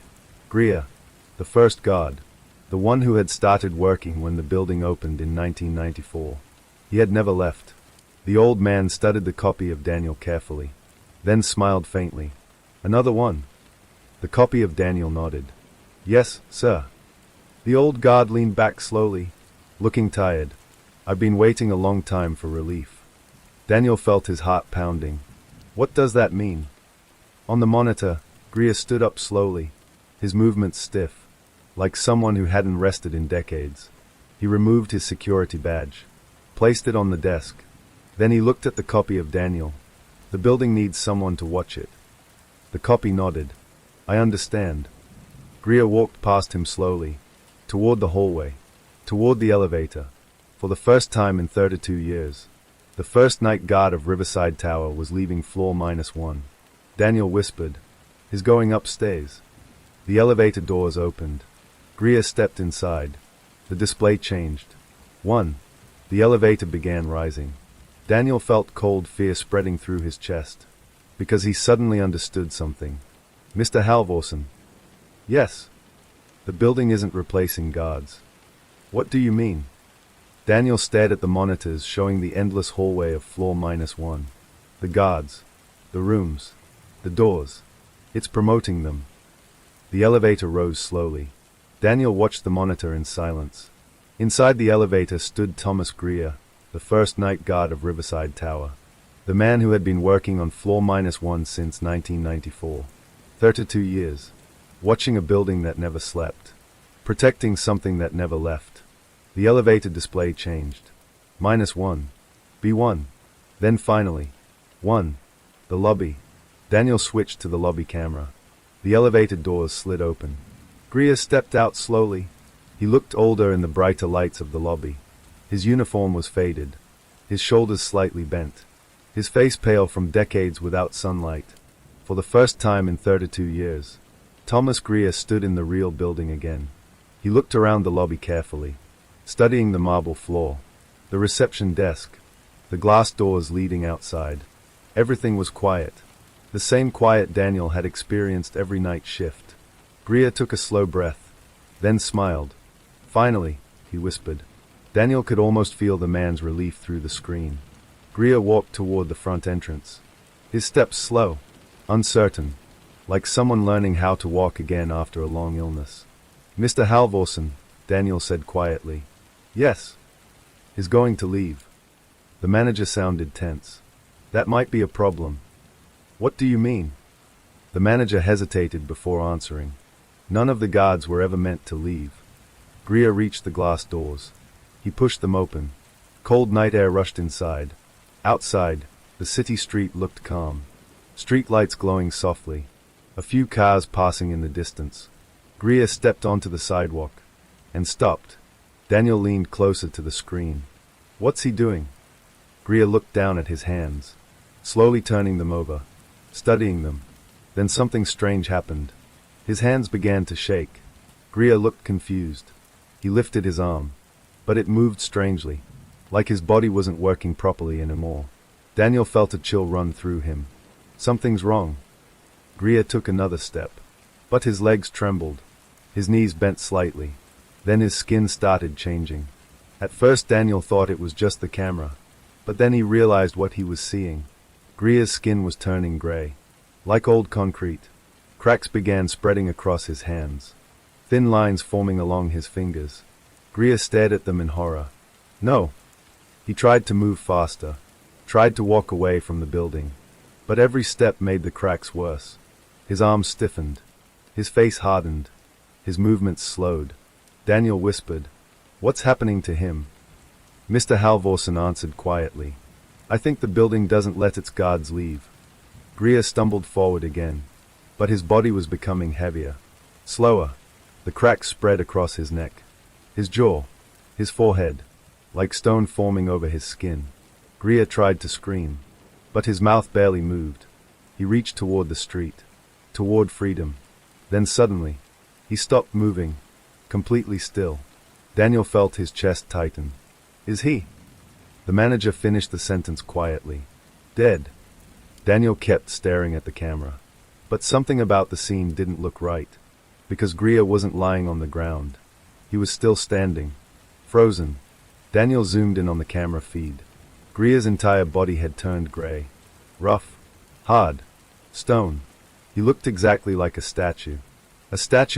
Greer, the first guard, the one who had started working when the building opened in 1994. He had never left. The old man studied the copy of Daniel carefully, then smiled faintly. "Another one?" The copy of Daniel nodded. "Yes, sir." The old guard leaned back slowly, looking tired. "I've been waiting a long time for relief." Daniel felt his heart pounding. What does that mean? On the monitor, Greer stood up slowly, his movements stiff, like someone who hadn't rested in decades. He removed his security badge, placed it on the desk. Then he looked at the copy of Daniel. The building needs someone to watch it. The copy nodded. I understand. Greer walked past him slowly, toward the hallway, toward the elevator. For the first time in 32 years, the first night guard of Riverside Tower was leaving floor -1. Daniel whispered, "He's going upstairs." The elevator doors opened. Greer stepped inside. The display changed. 1. The elevator began rising. Daniel felt cold fear spreading through his chest, because he suddenly understood something. Mr. Halvorsen. Yes. The building isn't replacing guards. What do you mean? Daniel stared at the monitors showing the endless hallway of floor -1. The guards. The rooms. The doors. It's promoting them. The elevator rose slowly. Daniel watched the monitor in silence. Inside the elevator stood Thomas Greer, the first night guard of Riverside Tower. The man who had been working on floor -1 since 1994. 32 years. Watching a building that never slept. Protecting something that never left. The elevator display changed. -1. B1. Then finally. 1. The lobby. Daniel switched to the lobby camera. The elevator doors slid open. Greer stepped out slowly. He looked older in the brighter lights of the lobby. His uniform was faded, his shoulders slightly bent, his face pale from decades without sunlight. For the first time in 32 years, Thomas Greer stood in the real building again. He looked around the lobby carefully, studying the marble floor, the reception desk, the glass doors leading outside. Everything was quiet, the same quiet Daniel had experienced every night shift. Greer took a slow breath, then smiled. Finally, he whispered. Daniel could almost feel the man's relief through the screen. Greer walked toward the front entrance, his steps slow, uncertain, like someone learning how to walk again after a long illness. Mr. Halvorsen, Daniel said quietly. Yes. He's going to leave. The manager sounded tense. That might be a problem. What do you mean? The manager hesitated before answering. None of the guards were ever meant to leave. Greer reached the glass doors. He pushed them open. Cold night air rushed inside. Outside, the city street looked calm. Street lights glowing softly. A few cars passing in the distance. Greer stepped onto the sidewalk and stopped. Daniel leaned closer to the screen. What's he doing? Greer looked down at his hands, slowly turning them over, studying them. Then something strange happened. His hands began to shake. Greer looked confused. He lifted his arm, but it moved strangely, like his body wasn't working properly anymore. Daniel felt a chill run through him. Something's wrong. Greer took another step, but his legs trembled. His knees bent slightly. Then his skin started changing. At first Daniel thought it was just the camera, but then he realized what he was seeing. Greer's skin was turning gray, like old concrete. Cracks began spreading across his hands, thin lines forming along his fingers. Greer stared at them in horror. No. He tried to move faster, tried to walk away from the building, but every step made the cracks worse. His arms stiffened, his face hardened, his movements slowed. Daniel whispered, "What's happening to him?" Mr. Halvorsen answered quietly, "I think the building doesn't let its guards leave." Greer stumbled forward again, but his body was becoming heavier, slower. The cracks spread across his neck, his jaw, his forehead, like stone forming over his skin. Greer tried to scream, but his mouth barely moved. He reached toward the street, toward freedom. Then suddenly, he stopped moving, completely still. Daniel felt his chest tighten. Is he? The manager finished the sentence quietly. Dead. Daniel kept staring at the camera. But something about the scene didn't look right, because Greer wasn't lying on the ground. He was still standing, frozen. Daniel zoomed in on the camera feed. Greer's entire body had turned gray. Rough, hard, stone. He looked exactly like a statue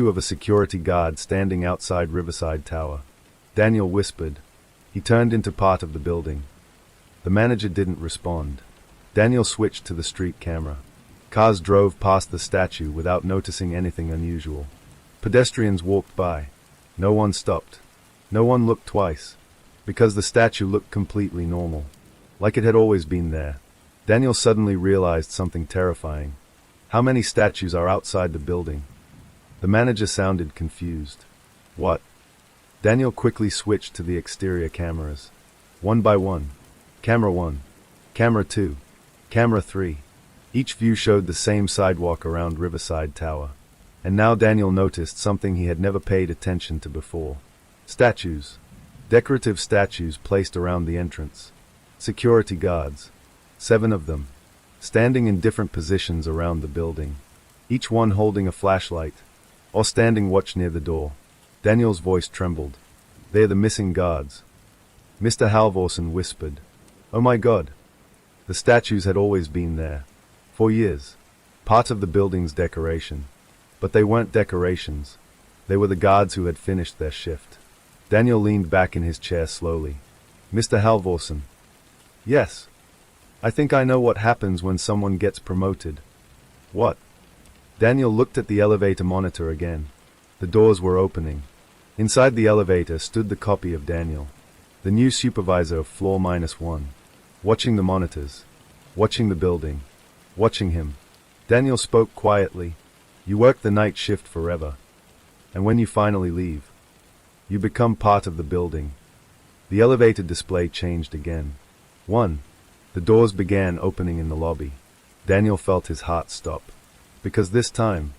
of a security guard standing outside Riverside Tower. Daniel whispered. He turned into part of the building. The manager didn't respond. Daniel switched to the street camera. Cars drove past the statue without noticing anything unusual. Pedestrians walked by. No one stopped. No one looked twice, because the statue looked completely normal, like it had always been there. Daniel suddenly realized something terrifying. How many statues are outside the building? The manager sounded confused. What? Daniel quickly switched to the exterior cameras. One by one. Camera 1. Camera 2. Camera 3. Each view showed the same sidewalk around Riverside Tower. And now Daniel noticed something he had never paid attention to before. Statues. Decorative statues placed around the entrance. Security guards. 7 of them. Standing in different positions around the building. Each one holding a flashlight. Or standing watch near the door. Daniel's voice trembled. They're the missing guards. Mr. Halvorsen whispered. Oh my God. The statues had always been there. For years. Part of the building's decoration. But they weren't decorations. They were the guards who had finished their shift. Daniel leaned back in his chair slowly. Mr. Halvorsen. Yes. I think I know what happens when someone gets promoted. What? Daniel looked at the elevator monitor again. The doors were opening. Inside the elevator stood the copy of Daniel, the new supervisor of floor -1. Watching the monitors. Watching the building. Watching him. Daniel spoke quietly. You work the night shift forever. And when you finally leave, you become part of the building. The elevator display changed again. 1. The doors began opening in the lobby. Daniel felt his heart stop. Because this time,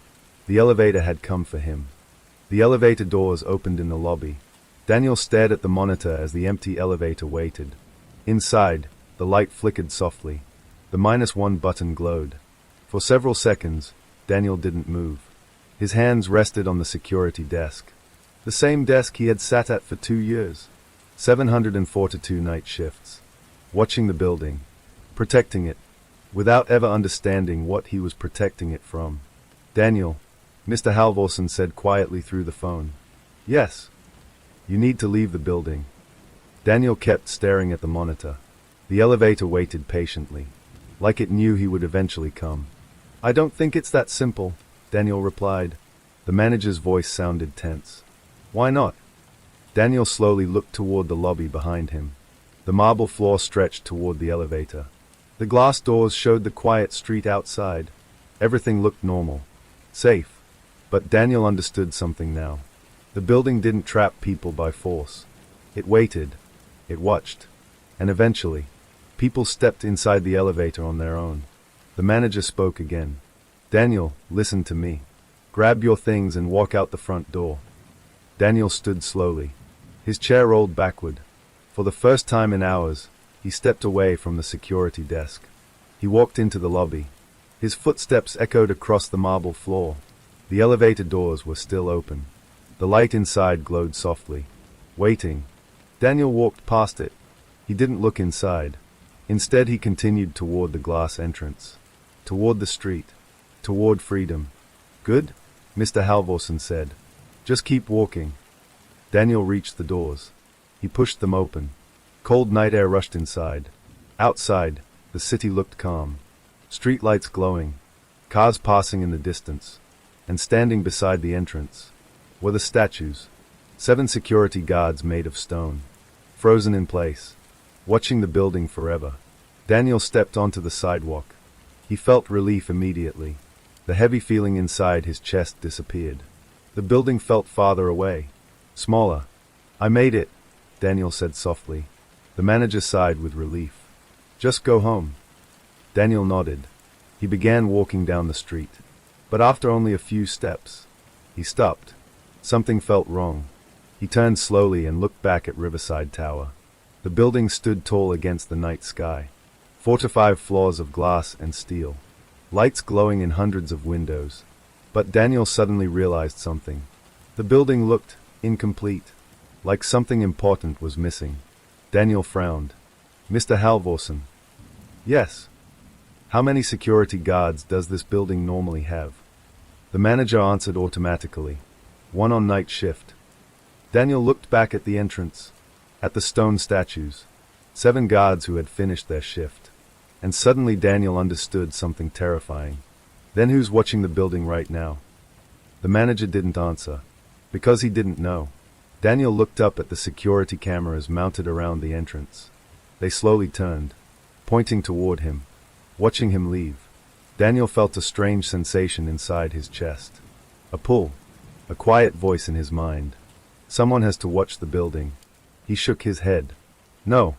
the elevator had come for him. The elevator doors opened in the lobby. Daniel stared at the monitor as the empty elevator waited. Inside, the light flickered softly. The -1 button glowed. For several seconds, Daniel didn't move. His hands rested on the security desk. The same desk he had sat at for 2 years. 742 night shifts. Watching the building. Protecting it. Without ever understanding what he was protecting it from. Daniel, Mr. Halvorsen said quietly through the phone. Yes. You need to leave the building. Daniel kept staring at the monitor. The elevator waited patiently, like it knew he would eventually come. I don't think it's that simple, Daniel replied. The manager's voice sounded tense. Why not? Daniel slowly looked toward the lobby behind him. The marble floor stretched toward the elevator. The glass doors showed the quiet street outside. Everything looked normal. Safe. But Daniel understood something now. The building didn't trap people by force. It waited. It watched. And eventually, people stepped inside the elevator on their own. The manager spoke again. Daniel, listen to me. Grab your things and walk out the front door. Daniel stood slowly. His chair rolled backward. For the first time in hours, he stepped away from the security desk. He walked into the lobby. His footsteps echoed across the marble floor. The elevator doors were still open. The light inside glowed softly. Waiting. Daniel walked past it. He didn't look inside. Instead, he continued toward the glass entrance. Toward the street. Toward freedom. Good? Mr. Halvorsen said. Just keep walking. Daniel reached the doors. He pushed them open. Cold night air rushed inside. Outside, the city looked calm. Streetlights glowing. Cars passing in the distance. And standing beside the entrance were the statues. 7 security guards made of stone. Frozen in place. Watching the building forever. Daniel stepped onto the sidewalk. He felt relief immediately. The heavy feeling inside his chest disappeared. The building felt farther away. Smaller. I made it, Daniel said softly. The manager sighed with relief. Just go home. Daniel nodded. He began walking down the street. But after only a few steps, he stopped. Something felt wrong. He turned slowly and looked back at Riverside Tower. The building stood tall against the night sky. 4 to 5 floors of glass and steel. Lights glowing in hundreds of windows. But Daniel suddenly realized something. The building looked incomplete, like something important was missing. Daniel frowned. Mr. Halvorsen. Yes. How many security guards does this building normally have? The manager answered automatically. 1 on night shift. Daniel looked back at the entrance, at the stone statues. 7 guards who had finished their shift. And suddenly Daniel understood something terrifying. Then who's watching the building right now? The manager didn't answer. Because he didn't know. Daniel looked up at the security cameras mounted around the entrance. They slowly turned, pointing toward him, watching him leave. Daniel felt a strange sensation inside his chest. A pull. A quiet voice in his mind. Someone has to watch the building. He shook his head. No.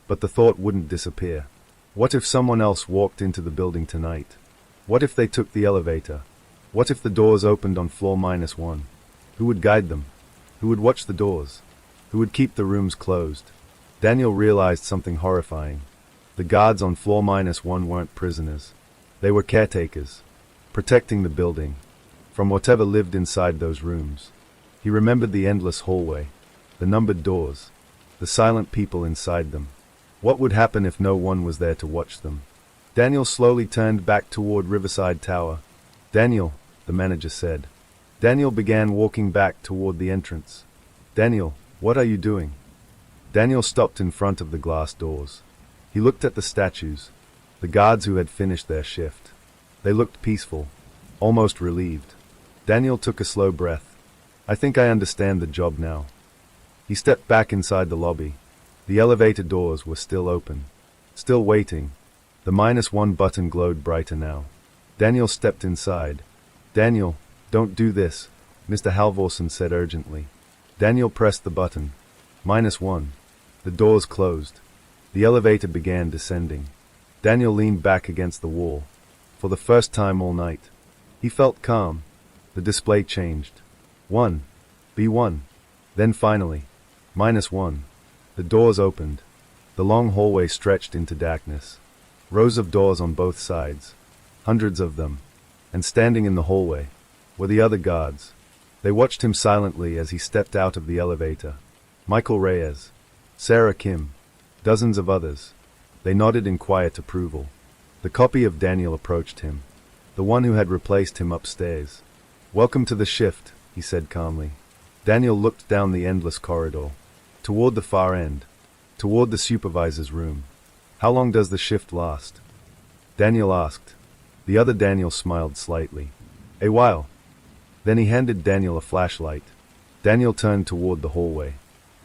But the thought wouldn't disappear. What if someone else walked into the building tonight? What if they took the elevator? What if the doors opened on floor -1? Who would guide them? Who would watch the doors? Who would keep the rooms closed? Daniel realized something horrifying. The guards on floor -1 weren't prisoners. They were caretakers, protecting the building from whatever lived inside those rooms. He remembered the endless hallway, the numbered doors, the silent people inside them. What would happen if no one was there to watch them? Daniel slowly turned back toward Riverside Tower. Daniel, the manager said. Daniel began walking back toward the entrance. Daniel, what are you doing? Daniel stopped in front of the glass doors. He looked at the statues, the guards who had finished their shift. They looked peaceful, almost relieved. Daniel took a slow breath. I think I understand the job now. He stepped back inside the lobby. The elevator doors were still open, still waiting. The -1 button glowed brighter now. Daniel stepped inside. Daniel, don't do this, Mr. Halvorsen said urgently. Daniel pressed the button. -1. The doors closed. The elevator began descending. Daniel leaned back against the wall. For the first time all night, he felt calm. The display changed. 1. B1. Then finally, -1. The doors opened. The long hallway stretched into darkness. Rows of doors on both sides. Hundreds of them. And standing in the hallway were the other guards. They watched him silently as he stepped out of the elevator. Michael Reyes, Sarah Kim, dozens of others. They nodded in quiet approval. The copy of Daniel approached him, the one who had replaced him upstairs. Welcome to the shift, he said calmly. Daniel looked down the endless corridor, toward the far end, toward the supervisor's room. How long does the shift last? Daniel asked. The other Daniel smiled slightly. A while. Then he handed Daniel a flashlight. Daniel turned toward the hallway,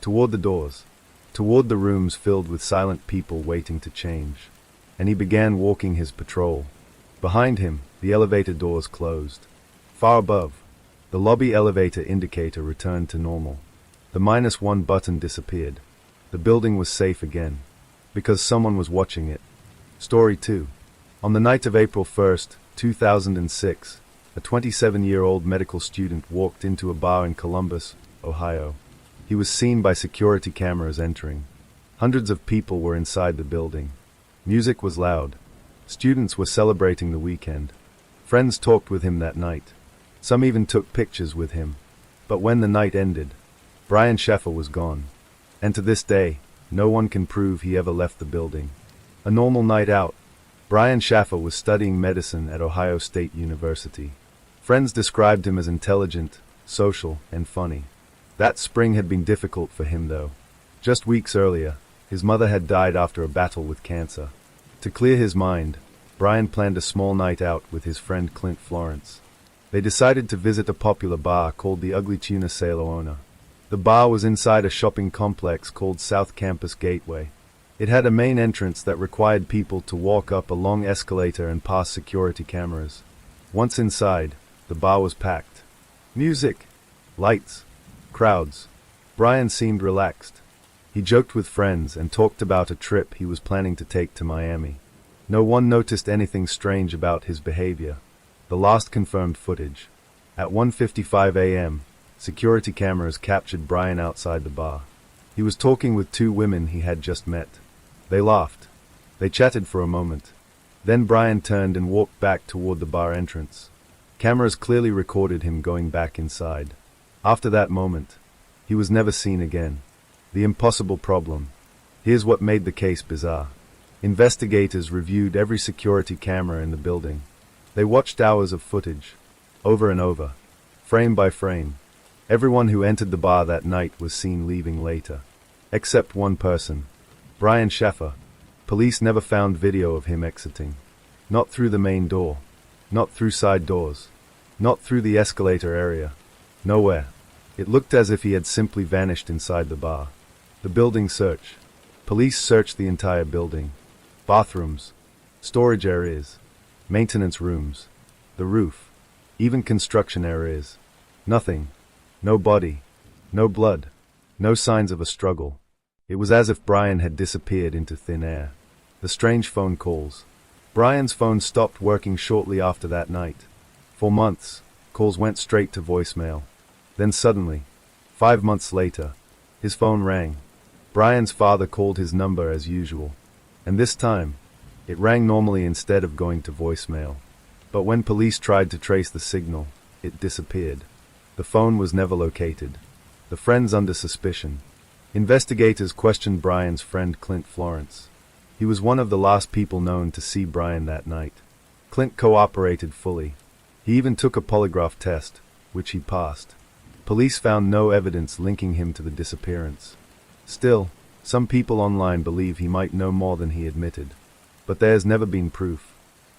toward the doors, toward the rooms filled with silent people waiting to change. And he began walking his patrol. Behind him, the elevator doors closed. Far above, the lobby elevator indicator returned to normal. The -1 button disappeared. The building was safe again, because someone was watching it. Story 2. On the night of April 1st, 2006, a 27-year-old medical student walked into a bar in Columbus, Ohio. He was seen by security cameras entering. Hundreds of people were inside the building. Music was loud. Students were celebrating the weekend. Friends talked with him that night. Some even took pictures with him. But when the night ended, Brian Schaffer was gone. And to this day, no one can prove he ever left the building. A normal night out. Brian Schaffer was studying medicine at Ohio State University. Friends described him as intelligent, social, and funny. That spring had been difficult for him, though. Just weeks earlier, his mother had died after a battle with cancer. To clear his mind, Brian planned a small night out with his friend Clint Florence. They decided to visit a popular bar called the Ugly Tuna Sailor. The bar was inside a shopping complex called South Campus Gateway. It had a main entrance that required people to walk up a long escalator and pass security cameras. Once inside, the bar was packed. Music, lights, crowds. Brian seemed relaxed. He joked with friends and talked about a trip he was planning to take to Miami. No one noticed anything strange about his behavior. The last confirmed footage. At 1:55 a.m., security cameras captured Brian outside the bar. He was talking with 2 women he had just met. They laughed. They chatted for a moment. Then Brian turned and walked back toward the bar entrance. Cameras clearly recorded him going back inside. After that moment, he was never seen again. The impossible problem. Here's what made the case bizarre. Investigators reviewed every security camera in the building. They watched hours of footage, over and over, frame by frame. Everyone who entered the bar that night was seen leaving later. Except one person. Brian Schaffer. Police never found video of him exiting. Not through the main door. Not through side doors. Not through the escalator area. Nowhere. It looked as if he had simply vanished inside the bar. The building search. Police searched the entire building. Bathrooms. Storage areas. Maintenance rooms. The roof. Even construction areas. Nothing. No body. No blood. No signs of a struggle. It was as if Brian had disappeared into thin air. The strange phone calls. Brian's phone stopped working shortly after that night. For months, calls went straight to voicemail. Then suddenly, 5 months later, his phone rang. Brian's father called his number as usual. And this time, it rang normally instead of going to voicemail. But when police tried to trace the signal, it disappeared. The phone was never located. The friends under suspicion. Investigators questioned Brian's friend Clint Florence. He was one of the last people known to see Brian that night. Clint cooperated fully. He even took a polygraph test, which he passed. Police found no evidence linking him to the disappearance. Still, some people online believe he might know more than he admitted. But there has never been proof.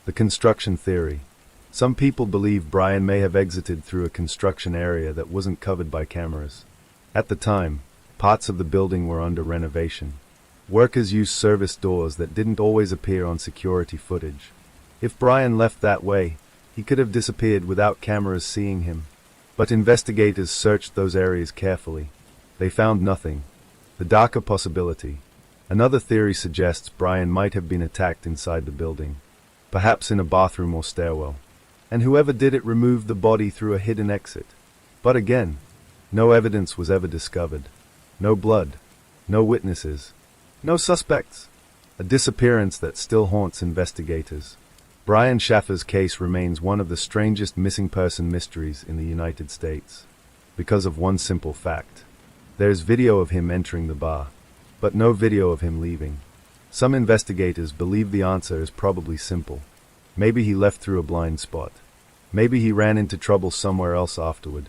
The construction theory. Some people believe Brian may have exited through a construction area that wasn't covered by cameras. At the time, parts of the building were under renovation. Workers used service doors that didn't always appear on security footage. If Brian left that way, he could have disappeared without cameras seeing him. But investigators searched those areas carefully. They found nothing. The darker possibility. Another theory suggests Brian might have been attacked inside the building. Perhaps in a bathroom or stairwell. And whoever did it removed the body through a hidden exit. But again, no evidence was ever discovered. No blood. No witnesses. No suspects. A disappearance that still haunts investigators. Brian Schaffer's case remains one of the strangest missing person mysteries in the United States. Because of one simple fact. There's video of him entering the bar, but no video of him leaving. Some investigators believe the answer is probably simple. Maybe he left through a blind spot. Maybe he ran into trouble somewhere else afterward.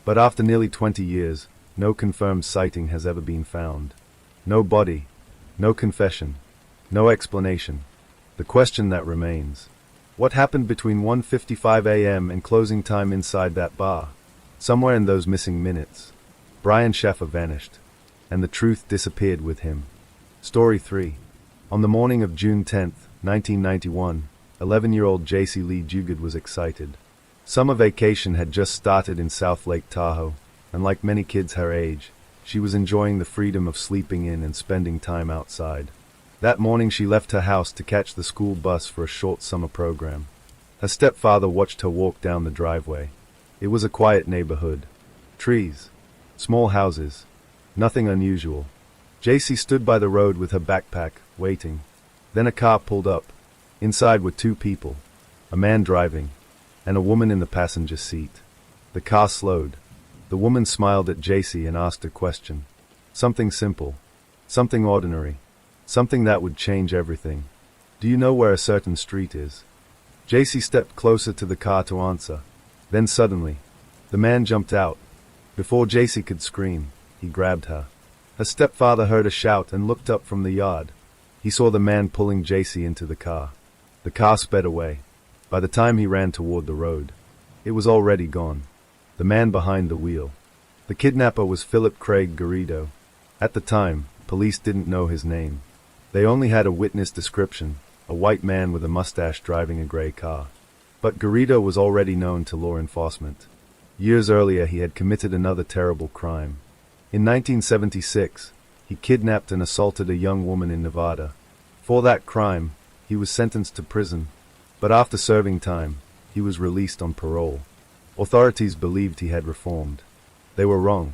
But after nearly 20 years, no confirmed sighting has ever been found. No body. No confession. No explanation. The question that remains. What happened between 1:55 a.m. and closing time inside that bar? Somewhere in those missing minutes, Brian Schaffer vanished, and the truth disappeared with him. Story 3. On the morning of June 10, 1991, 11-year-old Jaci Lee was excited. Summer vacation had just started in South Lake Tahoe, and like many kids her age, she was enjoying the freedom of sleeping in and spending time outside. That morning she left her house to catch the school bus for a short summer program. Her stepfather watched her walk down the driveway. It was a quiet neighborhood. Trees. Small houses. Nothing unusual. Jaci stood by the road with her backpack, waiting. Then a car pulled up. Inside were 2 people. A man driving, and a woman in the passenger seat. The car slowed. The woman smiled at Jaci and asked a question. Something simple. Something ordinary. Something that would change everything. Do you know where a certain street is? Jaci stepped closer to the car to answer. Then suddenly, the man jumped out. Before Jaci could scream, he grabbed her. Her stepfather heard a shout and looked up from the yard. He saw the man pulling Jaci into the car. The car sped away. By the time he ran toward the road, it was already gone. The man behind the wheel. The kidnapper was Philip Craig Garrido. At the time, police didn't know his name. They only had a witness description, a white man with a mustache driving a gray car. But Garrido was already known to law enforcement. Years earlier he had committed another terrible crime. In 1976, he kidnapped and assaulted a young woman in Nevada. For that crime, he was sentenced to prison. But after serving time, he was released on parole. Authorities believed he had reformed. They were wrong.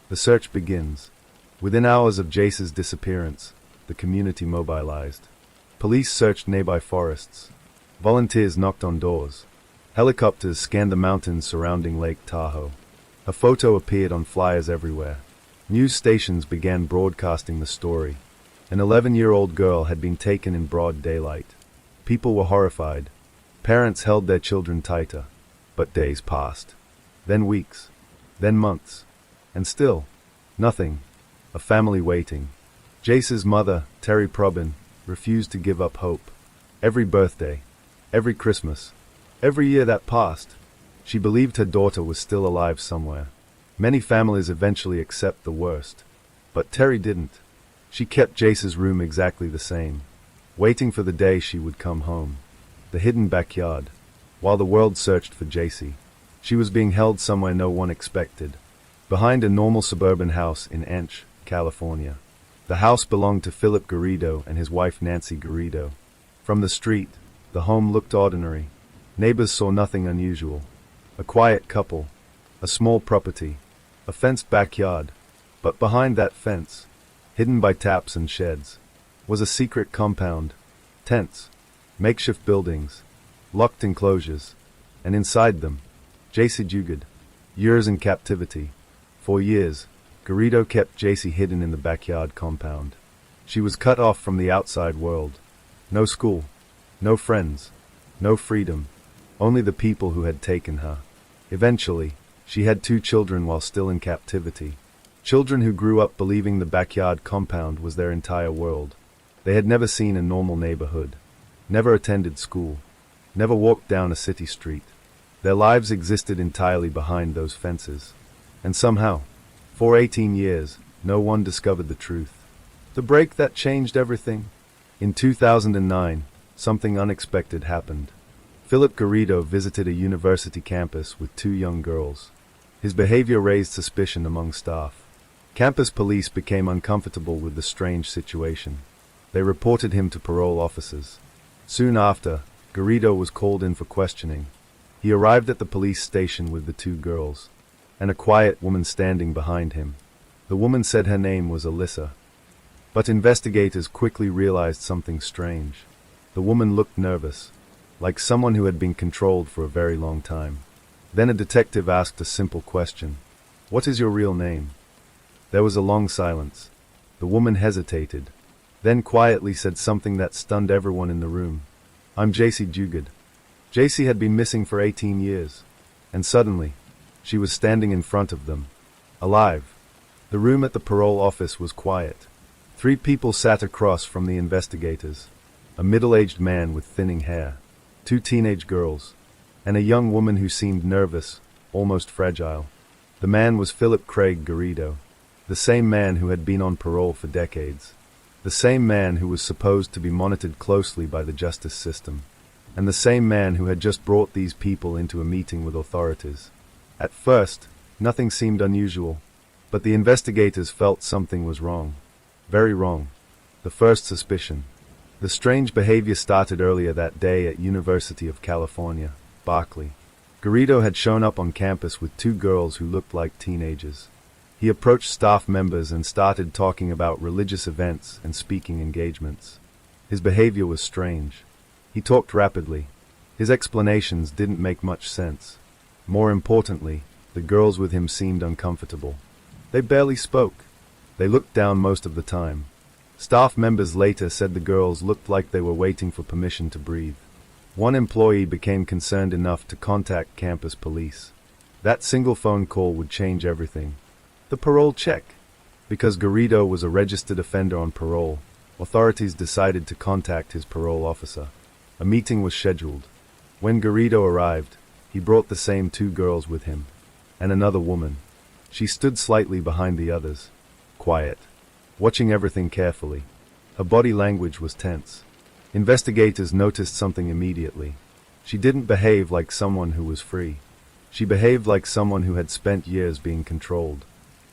The search begins. Within hours of Jace's disappearance, the community mobilized. Police searched nearby forests. Volunteers knocked on doors. Helicopters scanned the mountains surrounding Lake Tahoe. A photo appeared on flyers everywhere. News stations began broadcasting the story. An 11-year-old girl had been taken in broad daylight. People were horrified. Parents held their children tighter. But days passed. Then weeks. Then months. And still, nothing. A family waiting. Jace's mother, Terry Probin, refused to give up hope. Every birthday, every Christmas, every year that passed, she believed her daughter was still alive somewhere. Many families eventually accept the worst, but Terry didn't. She kept Jace's room exactly the same, waiting for the day she would come home. The hidden backyard. While the world searched for Jaci, she was being held somewhere no one expected, behind a normal suburban house in Ench, California. The house belonged to Philip Garrido and his wife Nancy Garrido. From the street, the home looked ordinary. Neighbors saw nothing unusual. A quiet couple, a small property, a fenced backyard. But behind that fence, hidden by taps and sheds, was a secret compound. Tents, makeshift buildings, locked enclosures, and inside them, Jaci Jugad. Years in captivity. For years, Garrido kept Jaci hidden in the backyard compound. She was cut off from the outside world. No school, no friends, no freedom, only the people who had taken her. Eventually, she had 2 children while still in captivity. Children who grew up believing the backyard compound was their entire world. They had never seen a normal neighborhood, never attended school, never walked down a city street. Their lives existed entirely behind those fences. And somehow, for 18 years, no one discovered the truth. The break that changed everything. In 2009, something unexpected happened. Philip Garrido visited a university campus with 2 young girls. His behavior raised suspicion among staff. Campus police became uncomfortable with the strange situation. They reported him to parole officers. Soon after, Garrido was called in for questioning. He arrived at the police station with the 2 girls, and a quiet woman standing behind him. The woman said her name was Alyssa. But investigators quickly realized something strange. The woman looked nervous, like someone who had been controlled for a very long time. Then a detective asked a simple question. "What is your real name?" There was a long silence. The woman hesitated, then quietly said something that stunned everyone in the room. "I'm Jaci Jugad." Jaci had been missing for 18 years, and suddenly, she was standing in front of them, alive. The room at the parole office was quiet. 3 people sat across from the investigators. A middle-aged man with thinning hair, 2 teenage girls, and a young woman who seemed nervous, almost fragile. The man was Philip Craig Garrido, the same man who had been on parole for decades, the same man who was supposed to be monitored closely by the justice system, and the same man who had just brought these people into a meeting with authorities. At first, nothing seemed unusual, but the investigators felt something was wrong. Very wrong. The first suspicion. The strange behavior started earlier that day at University of California, Berkeley. Garrido had shown up on campus with 2 girls who looked like teenagers. He approached staff members and started talking about religious events and speaking engagements. His behavior was strange. He talked rapidly. His explanations didn't make much sense. More importantly, the girls with him seemed uncomfortable. They barely spoke. They looked down most of the time. Staff members later said the girls looked like they were waiting for permission to breathe. One employee became concerned enough to contact campus police. That single phone call would change everything. The parole check. Because Garrido was a registered offender on parole, authorities decided to contact his parole officer. A meeting was scheduled. When Garrido arrived, he brought the same 2 girls with him, and another woman. She stood slightly behind the others, quiet, watching everything carefully. Her body language was tense. Investigators noticed something immediately. She didn't behave like someone who was free. She behaved like someone who had spent years being controlled.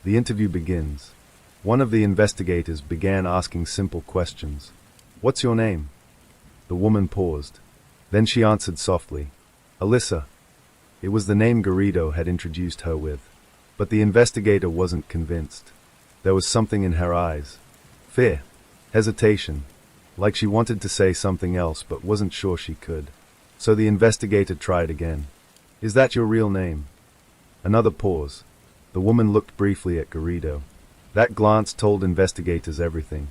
The interview begins. One of the investigators began asking simple questions. "What's your name?" The woman paused. Then she answered softly, "Alyssa." It was the name Garrido had introduced her with. But the investigator wasn't convinced. There was something in her eyes. Fear. Hesitation. Like she wanted to say something else but wasn't sure she could. So the investigator tried again. "Is that your real name?" Another pause. The woman looked briefly at Garrido. That glance told investigators everything.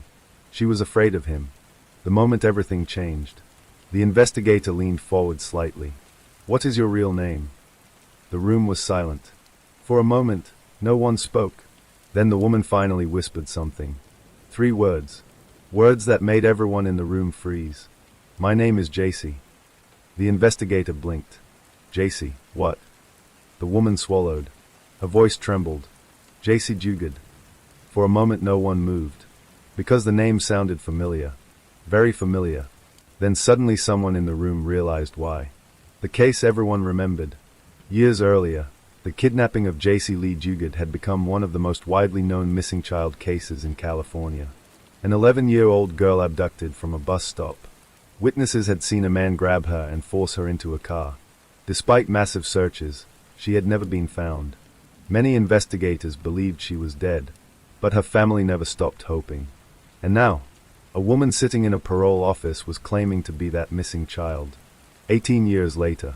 She was afraid of him. The moment everything changed. The investigator leaned forward slightly. "What is your real name?" The room was silent. For a moment, no one spoke. Then the woman finally whispered something. 3 words. Words that made everyone in the room freeze. My name is Jaci. The investigator blinked. Jaci, what? The woman swallowed. Her voice trembled. Jaci Jugad. For a moment no one moved. Because the name sounded familiar. Very familiar. Then suddenly someone in the room realized why. The case everyone remembered. Years earlier, the kidnapping of Jaci Lee Jugad had become one of the most widely known missing child cases in California. An 11-year-old girl abducted from a bus stop. Witnesses had seen a man grab her and force her into a car. Despite massive searches, she had never been found. Many investigators believed she was dead, but her family never stopped hoping. And now, a woman sitting in a parole office was claiming to be that missing child. 18 years later,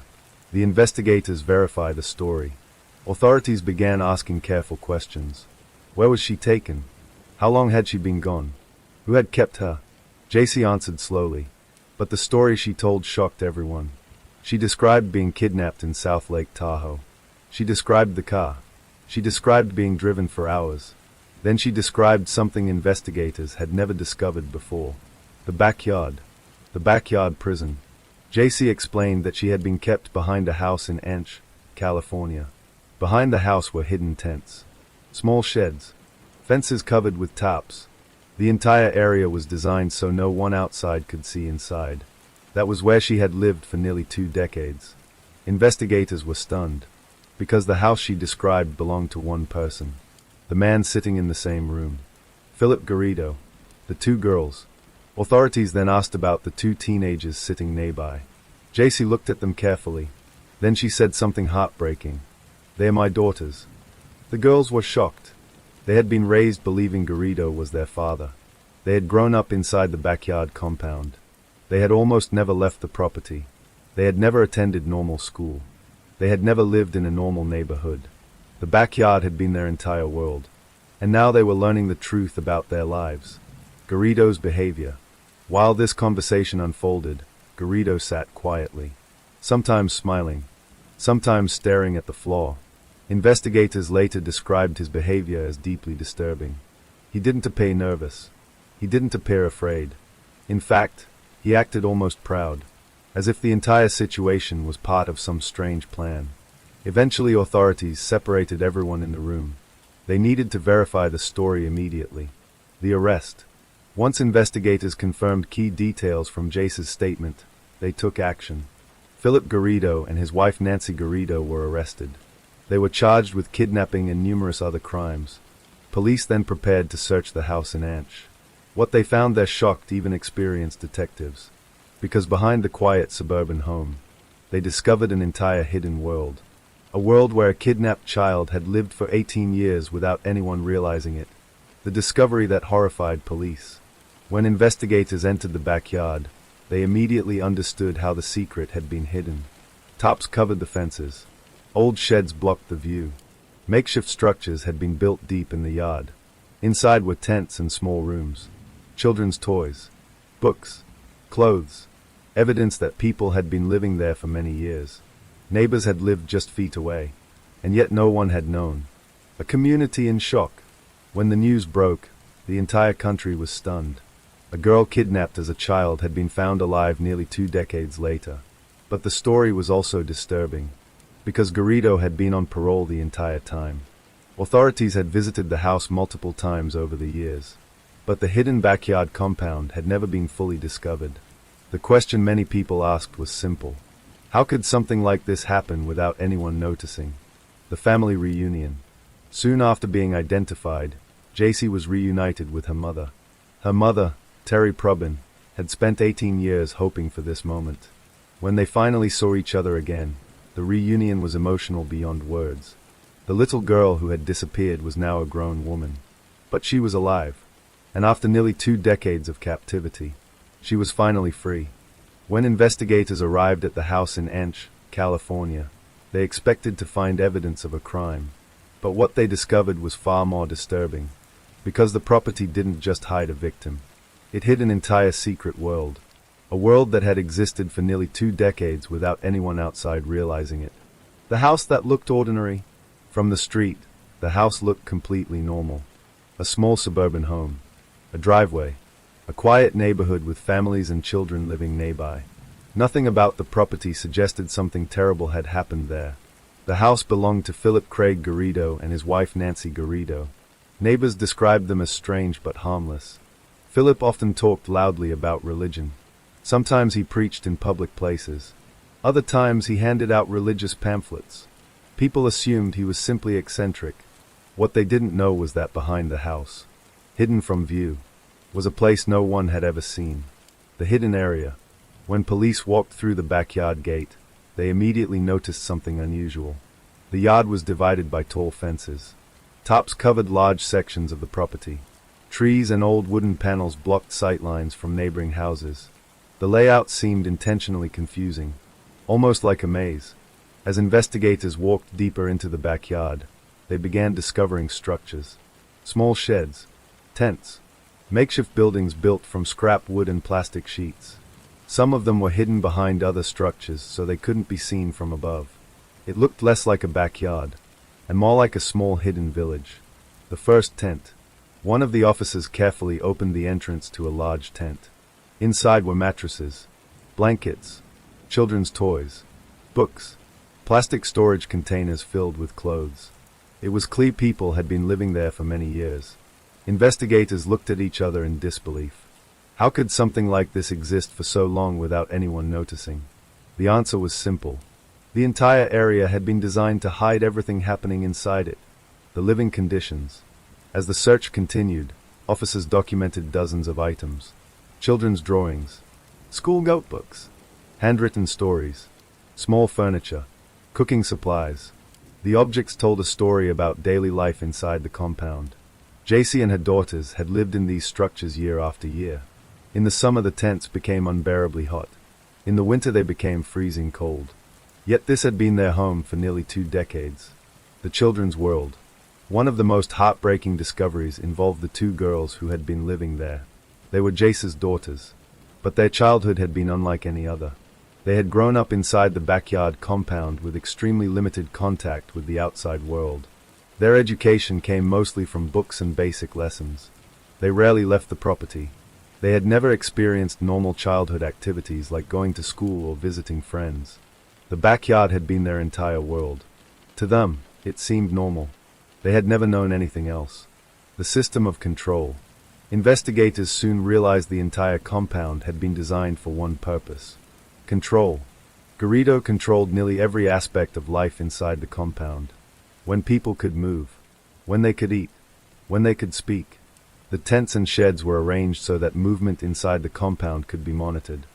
the investigators verified the story. Authorities began asking careful questions. Where was she taken? How long had she been gone? Who had kept her? Jaci answered slowly, but the story she told shocked everyone. She described being kidnapped in South Lake Tahoe. She described the car. She described being driven for hours. Then she described something investigators had never discovered before. The backyard. The backyard prison. Jaci explained that she had been kept behind a house in Anch, California. Behind the house were hidden tents. Small sheds. Fences covered with tarps. The entire area was designed so no one outside could see inside. That was where she had lived for nearly 2 decades. Investigators were stunned, because the house she described belonged to one person. The man sitting in the same room. Philip Garrido. The 2 girls. Authorities then asked about the 2 teenagers sitting nearby. Jaci looked at them carefully. Then she said something heartbreaking. They are my daughters. The girls were shocked. They had been raised believing Garrido was their father. They had grown up inside the backyard compound. They had almost never left the property. They had never attended normal school. They had never lived in a normal neighborhood. The backyard had been their entire world. And now they were learning the truth about their lives. Garrido's behavior. While this conversation unfolded, Garrido sat quietly, sometimes smiling, sometimes staring at the floor. Investigators later described his behavior as deeply disturbing. He didn't appear nervous. He didn't appear afraid. In fact, he acted almost proud, as if the entire situation was part of some strange plan. Eventually authorities separated everyone in the room. They needed to verify the story immediately. The arrest. Once investigators confirmed key details from Jaci's statement, they took action. Philip Garrido and his wife Nancy Garrido were arrested. They were charged with kidnapping and numerous other crimes. Police then prepared to search the house in Anch. What they found there shocked even experienced detectives. Because behind the quiet suburban home, they discovered an entire hidden world. A world where a kidnapped child had lived for 18 years without anyone realizing it. The discovery that horrified police. When investigators entered the backyard, they immediately understood how the secret had been hidden. Tops covered the fences. Old sheds blocked the view. Makeshift structures had been built deep in the yard. Inside were tents and small rooms. Children's toys. Books. Clothes. Evidence that people had been living there for many years. Neighbors had lived just feet away. And yet no one had known. A community in shock. When the news broke, the entire country was stunned. A girl kidnapped as a child had been found alive nearly 2 decades later. But the story was also disturbing. Because Garrido had been on parole the entire time. Authorities had visited the house multiple times over the years. But the hidden backyard compound had never been fully discovered. The question many people asked was simple. How could something like this happen without anyone noticing? The family reunion. Soon after being identified, Jaci was reunited with her mother. Her mother, Terry Probin, had spent 18 years hoping for this moment. When they finally saw each other again, the reunion was emotional beyond words. The little girl who had disappeared was now a grown woman. But she was alive. And after nearly 2 decades of captivity, she was finally free. When investigators arrived at the house in Anch, California, they expected to find evidence of a crime. But what they discovered was far more disturbing. Because the property didn't just hide a victim. It hid an entire secret world. A world that had existed for nearly 2 decades without anyone outside realizing it. The house that looked ordinary. From the street, the house looked completely normal. A small suburban home. A driveway. A quiet neighborhood with families and children living nearby. Nothing about the property suggested something terrible had happened there. The house belonged to Philip Craig Garrido and his wife Nancy Garrido. Neighbors described them as strange but harmless. Philip often talked loudly about religion. Sometimes he preached in public places. Other times he handed out religious pamphlets. People assumed he was simply eccentric. What they didn't know was that behind the house, hidden from view, was a place no one had ever seen. The hidden area. When police walked through the backyard gate, they immediately noticed something unusual. The yard was divided by tall fences. Tops covered large sections of the property. Trees and old wooden panels blocked sightlines from neighboring houses. The layout seemed intentionally confusing, almost like a maze. As investigators walked deeper into the backyard, they began discovering structures. Small sheds, tents, makeshift buildings built from scrap wood and plastic sheets. Some of them were hidden behind other structures so they couldn't be seen from above. It looked less like a backyard, and more like a small hidden village. The first tent. One of the officers carefully opened the entrance to a large tent. Inside were mattresses, blankets, children's toys, books, plastic storage containers filled with clothes. It was clear people had been living there for many years. Investigators looked at each other in disbelief. How could something like this exist for so long without anyone noticing? The answer was simple. The entire area had been designed to hide everything happening inside it. The living conditions. As the search continued, officers documented dozens of items. Children's drawings, school notebooks, handwritten stories, small furniture, cooking supplies. The objects told a story about daily life inside the compound. Jaci and her daughters had lived in these structures year after year. In the summer the tents became unbearably hot. In the winter they became freezing cold. Yet this had been their home for nearly 2 decades. The children's world. One of the most heartbreaking discoveries involved the 2 girls who had been living there. They were Jace's daughters, but their childhood had been unlike any other. They had grown up inside the backyard compound with extremely limited contact with the outside world. Their education came mostly from books and basic lessons. They rarely left the property. They had never experienced normal childhood activities like going to school or visiting friends. The backyard had been their entire world. To them, it seemed normal. They had never known anything else. The system of control. Investigators soon realized the entire compound had been designed for one purpose. Control. Garrido controlled nearly every aspect of life inside the compound. When people could move. When they could eat. When they could speak. The tents and sheds were arranged so that movement inside the compound could be monitored.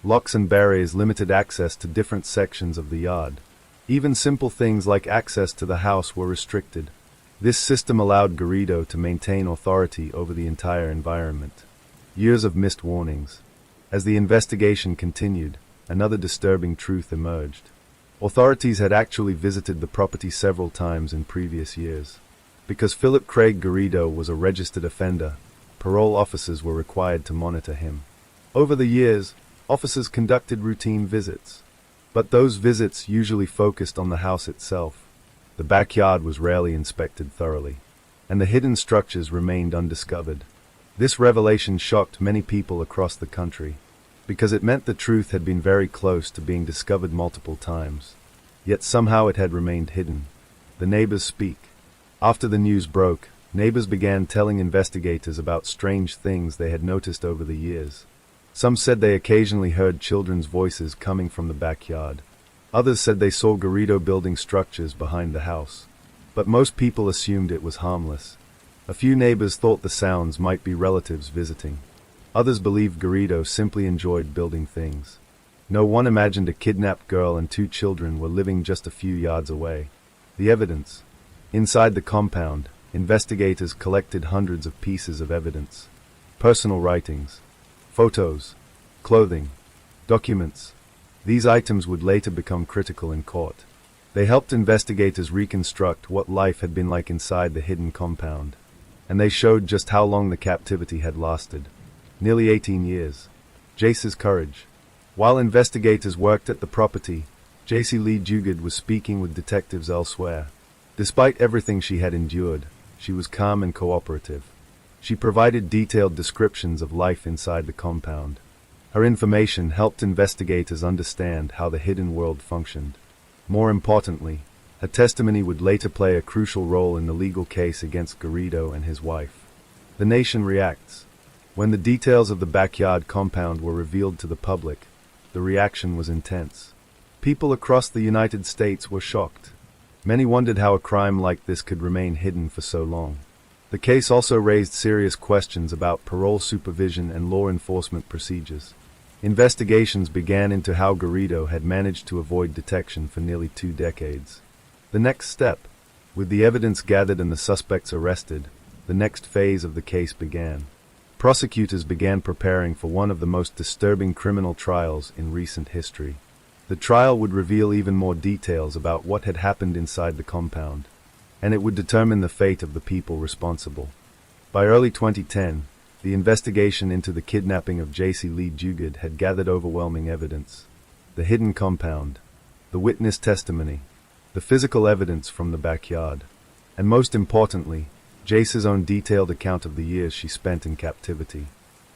Locks and barriers limited access to different sections of the yard. Even simple things like access to the house were restricted. This system allowed Garrido to maintain authority over the entire environment. Years of missed warnings. As the investigation continued, another disturbing truth emerged. Authorities had actually visited the property several times in previous years. Because Philip Craig Garrido was a registered offender, parole officers were required to monitor him. Over the years, officers conducted routine visits. But those visits usually focused on the house itself. The backyard was rarely inspected thoroughly, and the hidden structures remained undiscovered. This revelation shocked many people across the country, because it meant the truth had been very close to being discovered multiple times. Yet somehow it had remained hidden. The neighbors speak. After the news broke, neighbors began telling investigators about strange things they had noticed over the years. Some said they occasionally heard children's voices coming from the backyard. Others said they saw Garrido building structures behind the house. But most people assumed it was harmless. A few neighbors thought the sounds might be relatives visiting. Others believed Garrido simply enjoyed building things. No one imagined a kidnapped girl and 2 children were living just a few yards away. The evidence. Inside the compound, investigators collected hundreds of pieces of evidence. Personal writings, photos, clothing, documents. These items would later become critical in court. They helped investigators reconstruct what life had been like inside the hidden compound. And they showed just how long the captivity had lasted. Nearly 18 years. Jace's courage. While investigators worked at the property, Jaci Lee was speaking with detectives elsewhere. Despite everything she had endured, she was calm and cooperative. She provided detailed descriptions of life inside the compound. Her information helped investigators understand how the hidden world functioned. More importantly, her testimony would later play a crucial role in the legal case against Garrido and his wife. The nation reacts. When the details of the backyard compound were revealed to the public, the reaction was intense. People across the United States were shocked. Many wondered how a crime like this could remain hidden for so long. The case also raised serious questions about parole supervision and law enforcement procedures. Investigations began into how Garrido had managed to avoid detection for nearly 2 decades. The next step, with the evidence gathered and the suspects arrested, the next phase of the case began. Prosecutors began preparing for one of the most disturbing criminal trials in recent history. The trial would reveal even more details about what had happened inside the compound, and it would determine the fate of the people responsible. By early 2010, the investigation into the kidnapping of Jaci Lee had gathered overwhelming evidence. The hidden compound, the witness testimony, the physical evidence from the backyard, and most importantly, Jaci's own detailed account of the years she spent in captivity.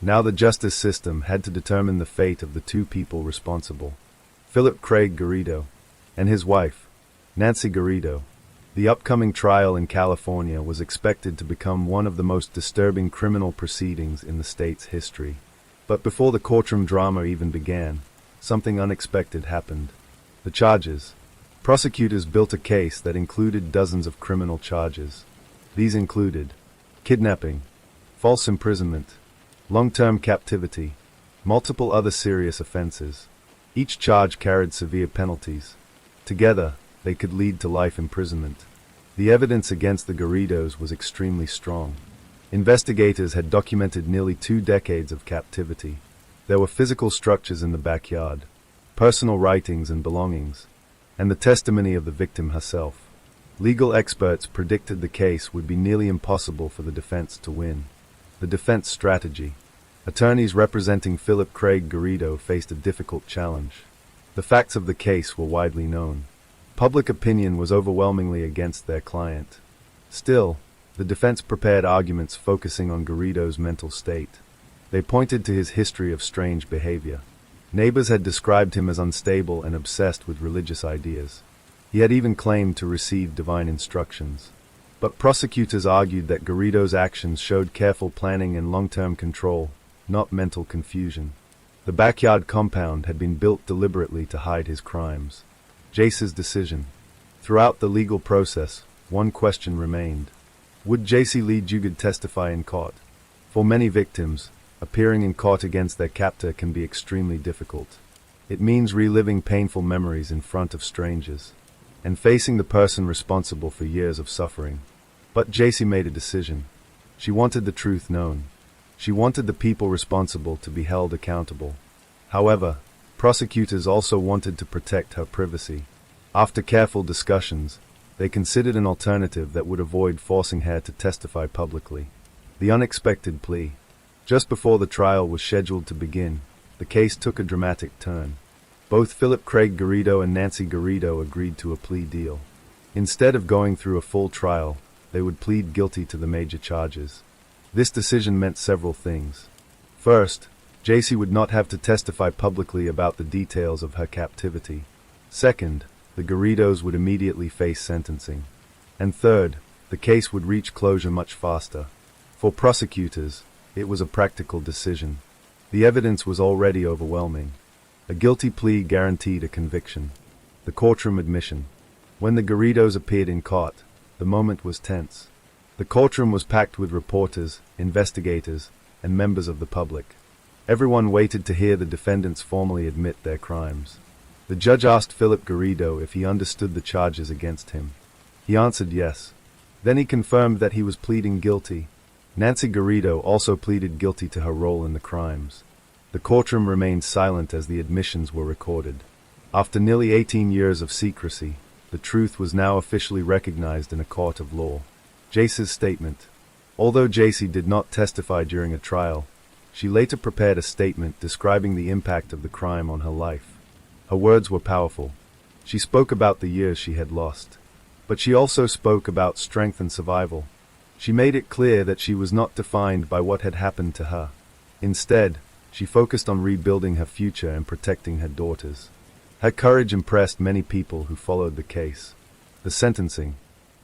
Now the justice system had to determine the fate of the 2 people responsible, Philip Craig Garrido and his wife, Nancy Garrido. The upcoming trial in California was expected to become one of the most disturbing criminal proceedings in the state's history. But before the courtroom drama even began, something unexpected happened. The charges. Prosecutors built a case that included dozens of criminal charges. These included kidnapping, false imprisonment, long-term captivity, multiple other serious offenses. Each charge carried severe penalties. Together, they could lead to life imprisonment. The evidence against the Garridos was extremely strong. Investigators had documented nearly 2 decades of captivity. There were physical structures in the backyard, personal writings and belongings, and the testimony of the victim herself. Legal experts predicted the case would be nearly impossible for the defense to win. The defense strategy. Attorneys representing Philip Craig Garrido faced a difficult challenge. The facts of the case were widely known. Public opinion was overwhelmingly against their client. Still, the defense prepared arguments focusing on Garrido's mental state. They pointed to his history of strange behavior. Neighbors had described him as unstable and obsessed with religious ideas. He had even claimed to receive divine instructions. But prosecutors argued that Garrido's actions showed careful planning and long-term control, not mental confusion. The backyard compound had been built deliberately to hide his crimes. Jaci's decision. Throughout the legal process, one question remained. Would Jaci Lee testify in court? For many victims, appearing in court against their captor can be extremely difficult. It means reliving painful memories in front of strangers, and facing the person responsible for years of suffering. But Jaci made a decision. She wanted the truth known. She wanted the people responsible to be held accountable. However, prosecutors also wanted to protect her privacy. After careful discussions, they considered an alternative that would avoid forcing her to testify publicly. The unexpected plea. Just before the trial was scheduled to begin, the case took a dramatic turn. Both Philip Craig Garrido and Nancy Garrido agreed to a plea deal. Instead of going through a full trial, they would plead guilty to the major charges. This decision meant several things. First, Jaci would not have to testify publicly about the details of her captivity. Second, the Garridos would immediately face sentencing. And third, the case would reach closure much faster. For prosecutors, it was a practical decision. The evidence was already overwhelming. A guilty plea guaranteed a conviction. The courtroom admission. When the Garridos appeared in court, the moment was tense. The courtroom was packed with reporters, investigators, and members of the public. Everyone waited to hear the defendants formally admit their crimes. The judge asked Philip Garrido if he understood the charges against him. He answered yes. Then he confirmed that he was pleading guilty. Nancy Garrido also pleaded guilty to her role in the crimes. The courtroom remained silent as the admissions were recorded. After nearly 18 years of secrecy, the truth was now officially recognized in a court of law. Jaci's statement. Although Jaci did not testify during a trial, she later prepared a statement describing the impact of the crime on her life. Her words were powerful. She spoke about the years she had lost. But she also spoke about strength and survival. She made it clear that she was not defined by what had happened to her. Instead, she focused on rebuilding her future and protecting her daughters. Her courage impressed many people who followed the case. The sentencing.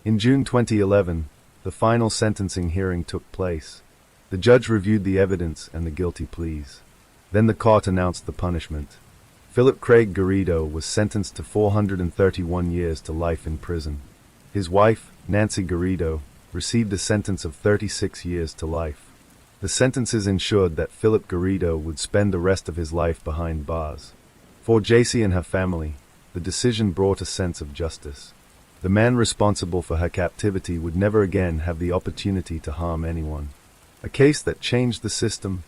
In June 2011, the final sentencing hearing took place. The judge reviewed the evidence and the guilty pleas. Then the court announced the punishment. Philip Craig Garrido was sentenced to 431 years to life in prison. His wife, Nancy Garrido, received a sentence of 36 years to life. The sentences ensured that Philip Garrido would spend the rest of his life behind bars. For Jaci and her family, the decision brought a sense of justice. The man responsible for her captivity would never again have the opportunity to harm anyone. A case that changed the system.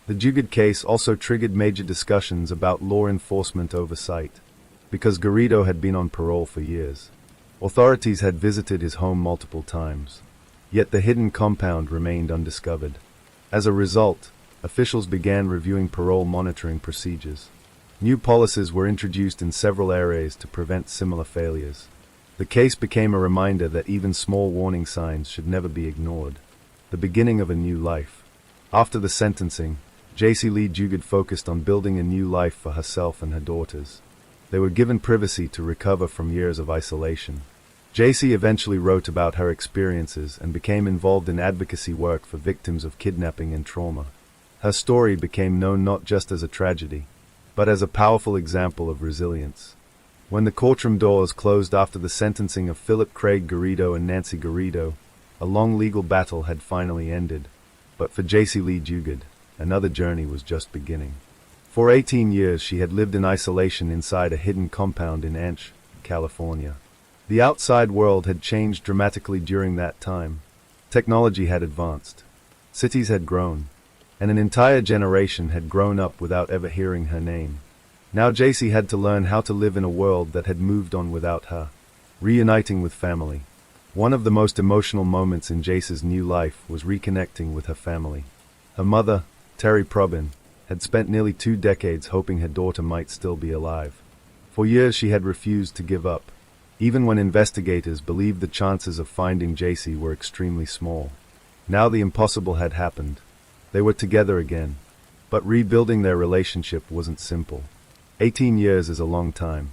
The Jugad case also triggered major discussions about law enforcement oversight. Because Garrido had been on parole for years, authorities had visited his home multiple times. Yet the hidden compound remained undiscovered. As a result, officials began reviewing parole monitoring procedures. New policies were introduced in several areas to prevent similar failures. The case became a reminder that even small warning signs should never be ignored. The beginning of a new life. After the sentencing, Jaci Lee Jugad focused on building a new life for herself and her daughters. They were given privacy to recover from years of isolation. Jaci eventually wrote about her experiences and became involved in advocacy work for victims of kidnapping and trauma. Her story became known not just as a tragedy, but as a powerful example of resilience. When the courtroom doors closed after the sentencing of Philip Craig Garrido and Nancy Garrido, a long legal battle had finally ended. But for Jaci Lee Jugad, another journey was just beginning. For 18 years she had lived in isolation inside a hidden compound in Anch, California. The outside world had changed dramatically during that time. Technology had advanced. Cities had grown. And an entire generation had grown up without ever hearing her name. Now Jaci had to learn how to live in a world that had moved on without her. Reuniting with family. One of the most emotional moments in Jaci's new life was reconnecting with her family. Her mother, Terry Probin, had spent nearly 2 decades hoping her daughter might still be alive. For years she had refused to give up, even when investigators believed the chances of finding Jaci were extremely small. Now the impossible had happened. They were together again. But rebuilding their relationship wasn't simple. 18 years is a long time.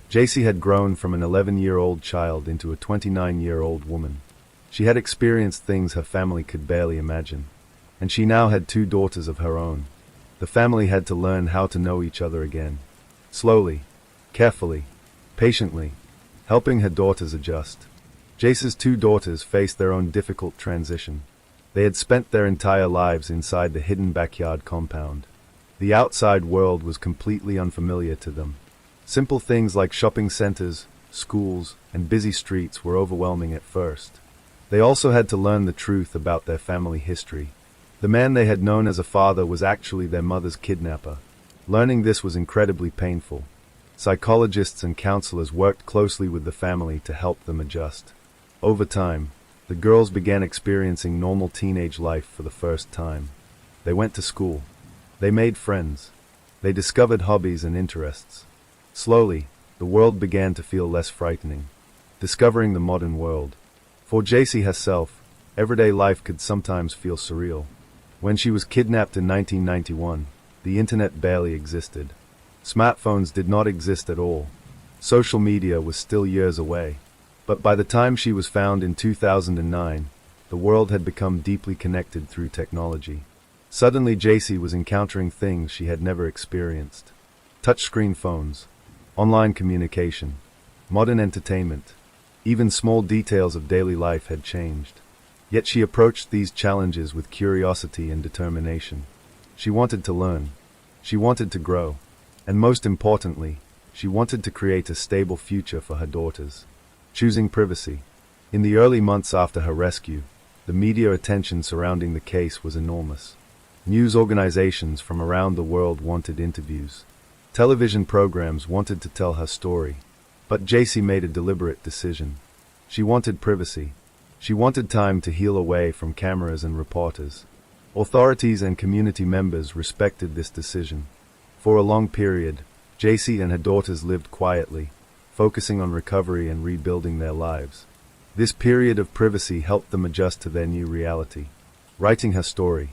Jaci had grown from an 11-year-old child into a 29-year-old woman. She had experienced things her family could barely imagine. And she now had 2 daughters of her own. The family had to learn how to know each other again. Slowly, carefully, patiently, helping her daughters adjust. Jaci's 2 daughters faced their own difficult transition. They had spent their entire lives inside the hidden backyard compound. The outside world was completely unfamiliar to them. Simple things like shopping centers, schools, and busy streets were overwhelming at first. They also had to learn the truth about their family history. The man they had known as a father was actually their mother's kidnapper. Learning this was incredibly painful. Psychologists and counselors worked closely with the family to help them adjust. Over time, the girls began experiencing normal teenage life for the first time. They went to school. They made friends. They discovered hobbies and interests. Slowly, the world began to feel less frightening. Discovering the modern world. For Jaci herself, everyday life could sometimes feel surreal. When she was kidnapped in 1991, the internet barely existed. Smartphones did not exist at all. Social media was still years away. But by the time she was found in 2009, the world had become deeply connected through technology. Suddenly Jaci was encountering things she had never experienced. Touchscreen phones, online communication, modern entertainment, even small details of daily life had changed. Yet she approached these challenges with curiosity and determination. She wanted to learn. She wanted to grow. And most importantly, she wanted to create a stable future for her daughters. Choosing privacy. In the early months after her rescue, the media attention surrounding the case was enormous. News organizations from around the world wanted interviews. Television programs wanted to tell her story. But Jaci made a deliberate decision. She wanted privacy. She wanted time to heal away from cameras and reporters. Authorities and community members respected this decision. For a long period, Jaci and her daughters lived quietly, focusing on recovery and rebuilding their lives. This period of privacy helped them adjust to their new reality. Writing her story.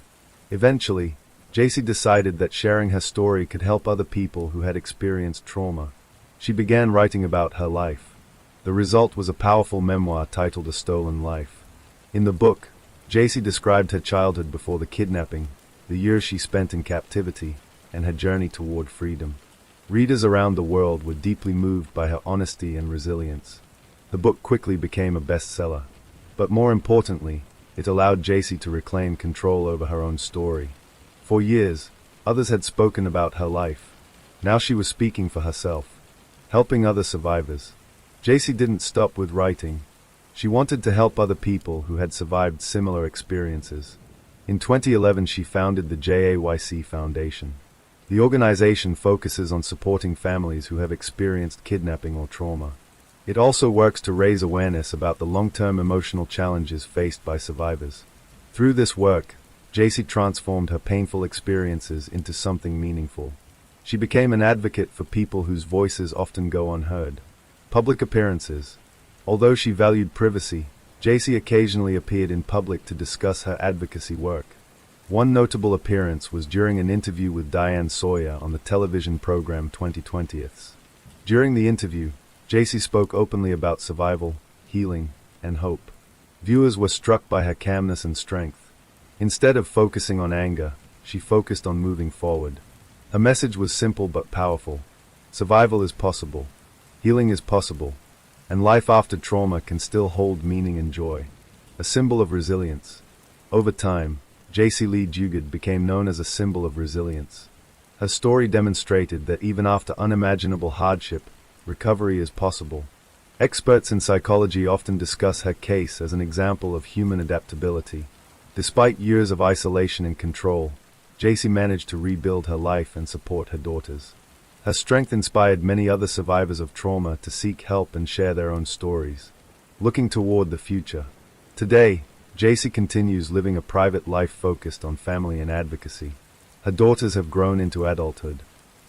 Eventually, Jaci decided that sharing her story could help other people who had experienced trauma. She began writing about her life. The result was a powerful memoir titled A Stolen Life. In the book, Jaci described her childhood before the kidnapping, the years she spent in captivity, and her journey toward freedom. Readers around the world were deeply moved by her honesty and resilience. The book quickly became a bestseller. But more importantly, it allowed Jaci to reclaim control over her own story. For years, others had spoken about her life. Now she was speaking for herself, helping other survivors. Jaci didn't stop with writing. She wanted to help other people who had survived similar experiences. In 2011, she founded the Jaci Foundation. The organization focuses on supporting families who have experienced kidnapping or trauma. It also works to raise awareness about the long-term emotional challenges faced by survivors. Through this work, Jaci transformed her painful experiences into something meaningful. She became an advocate for people whose voices often go unheard. Public appearances. Although she valued privacy, Jaci occasionally appeared in public to discuss her advocacy work. One notable appearance was during an interview with Diane Sawyer on the television program 2020. During the interview, Jaci spoke openly about survival, healing, and hope. Viewers were struck by her calmness and strength. Instead of focusing on anger, she focused on moving forward. Her message was simple but powerful. Survival is possible. Healing is possible. And life after trauma can still hold meaning and joy. A symbol of resilience. Over time, Jaci Lee became known as a symbol of resilience. Her story demonstrated that even after unimaginable hardship, recovery is possible. Experts in psychology often discuss her case as an example of human adaptability. Despite years of isolation and control, Jaci managed to rebuild her life and support her daughters. Her strength inspired many other survivors of trauma to seek help and share their own stories. Looking toward the future. Today, Jaci continues living a private life focused on family and advocacy. Her daughters have grown into adulthood.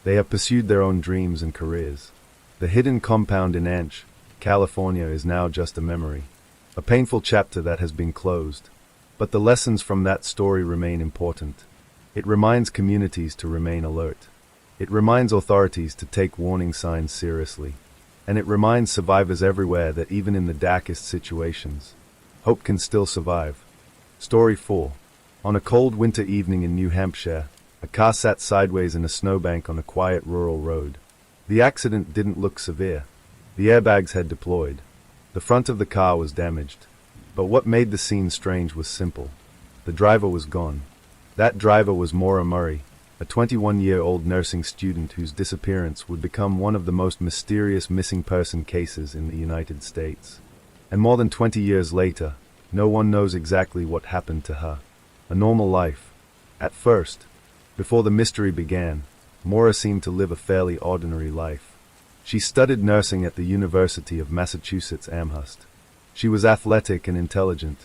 They have pursued their own dreams and careers. The hidden compound in Anch, California is now just a memory. A painful chapter that has been closed. But the lessons from that story remain important. It reminds communities to remain alert. It reminds authorities to take warning signs seriously. And it reminds survivors everywhere that even in the darkest situations, hope can still survive. Story 4. On a cold winter evening in New Hampshire, a car sat sideways in a snowbank on a quiet rural road. The accident didn't look severe. The airbags had deployed. The front of the car was damaged. But what made the scene strange was simple. The driver was gone. That driver was Mora Murray, a 21-year-old nursing student whose disappearance would become one of the most mysterious missing person cases in the United States. And more than 20 years later, no one knows exactly what happened to her. A normal life. At first, before the mystery began, Maura seemed to live a fairly ordinary life. She studied nursing at the University of Massachusetts Amherst. She was athletic and intelligent.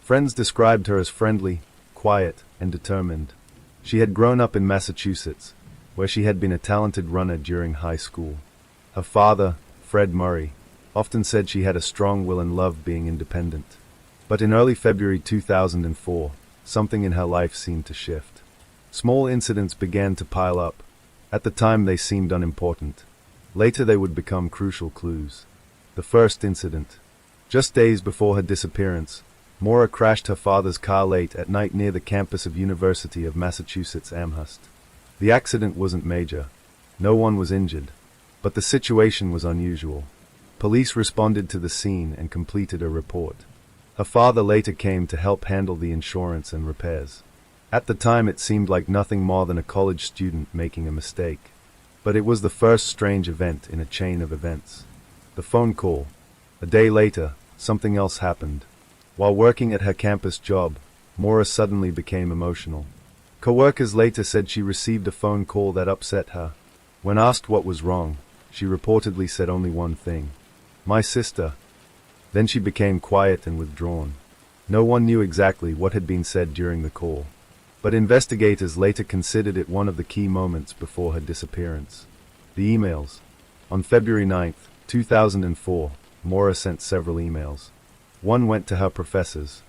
Friends described her as friendly, quiet, and determined. She had grown up in Massachusetts, where she had been a talented runner during high school. Her father, Fred Murray, often said she had a strong will and loved being independent. But in early February 2004, something in her life seemed to shift. Small incidents began to pile up. At the time they seemed unimportant. Later they would become crucial clues. The first incident. Just days before her disappearance, Maura crashed her father's car late at night near the campus of University of Massachusetts Amherst. The accident wasn't major. No one was injured. But the situation was unusual. Police responded to the scene and completed a report. Her father later came to help handle the insurance and repairs. At the time it seemed like nothing more than a college student making a mistake. But it was the first strange event in a chain of events. The phone call. A day later, something else happened. While working at her campus job, Maura suddenly became emotional. Coworkers later said she received a phone call that upset her. When asked what was wrong, she reportedly said only one thing. "My sister." Then she became quiet and withdrawn. No one knew exactly what had been said during the call. But investigators later considered it one of the key moments before her disappearance. The emails. On February 9, 2004, Maura sent several emails. One went to her professors.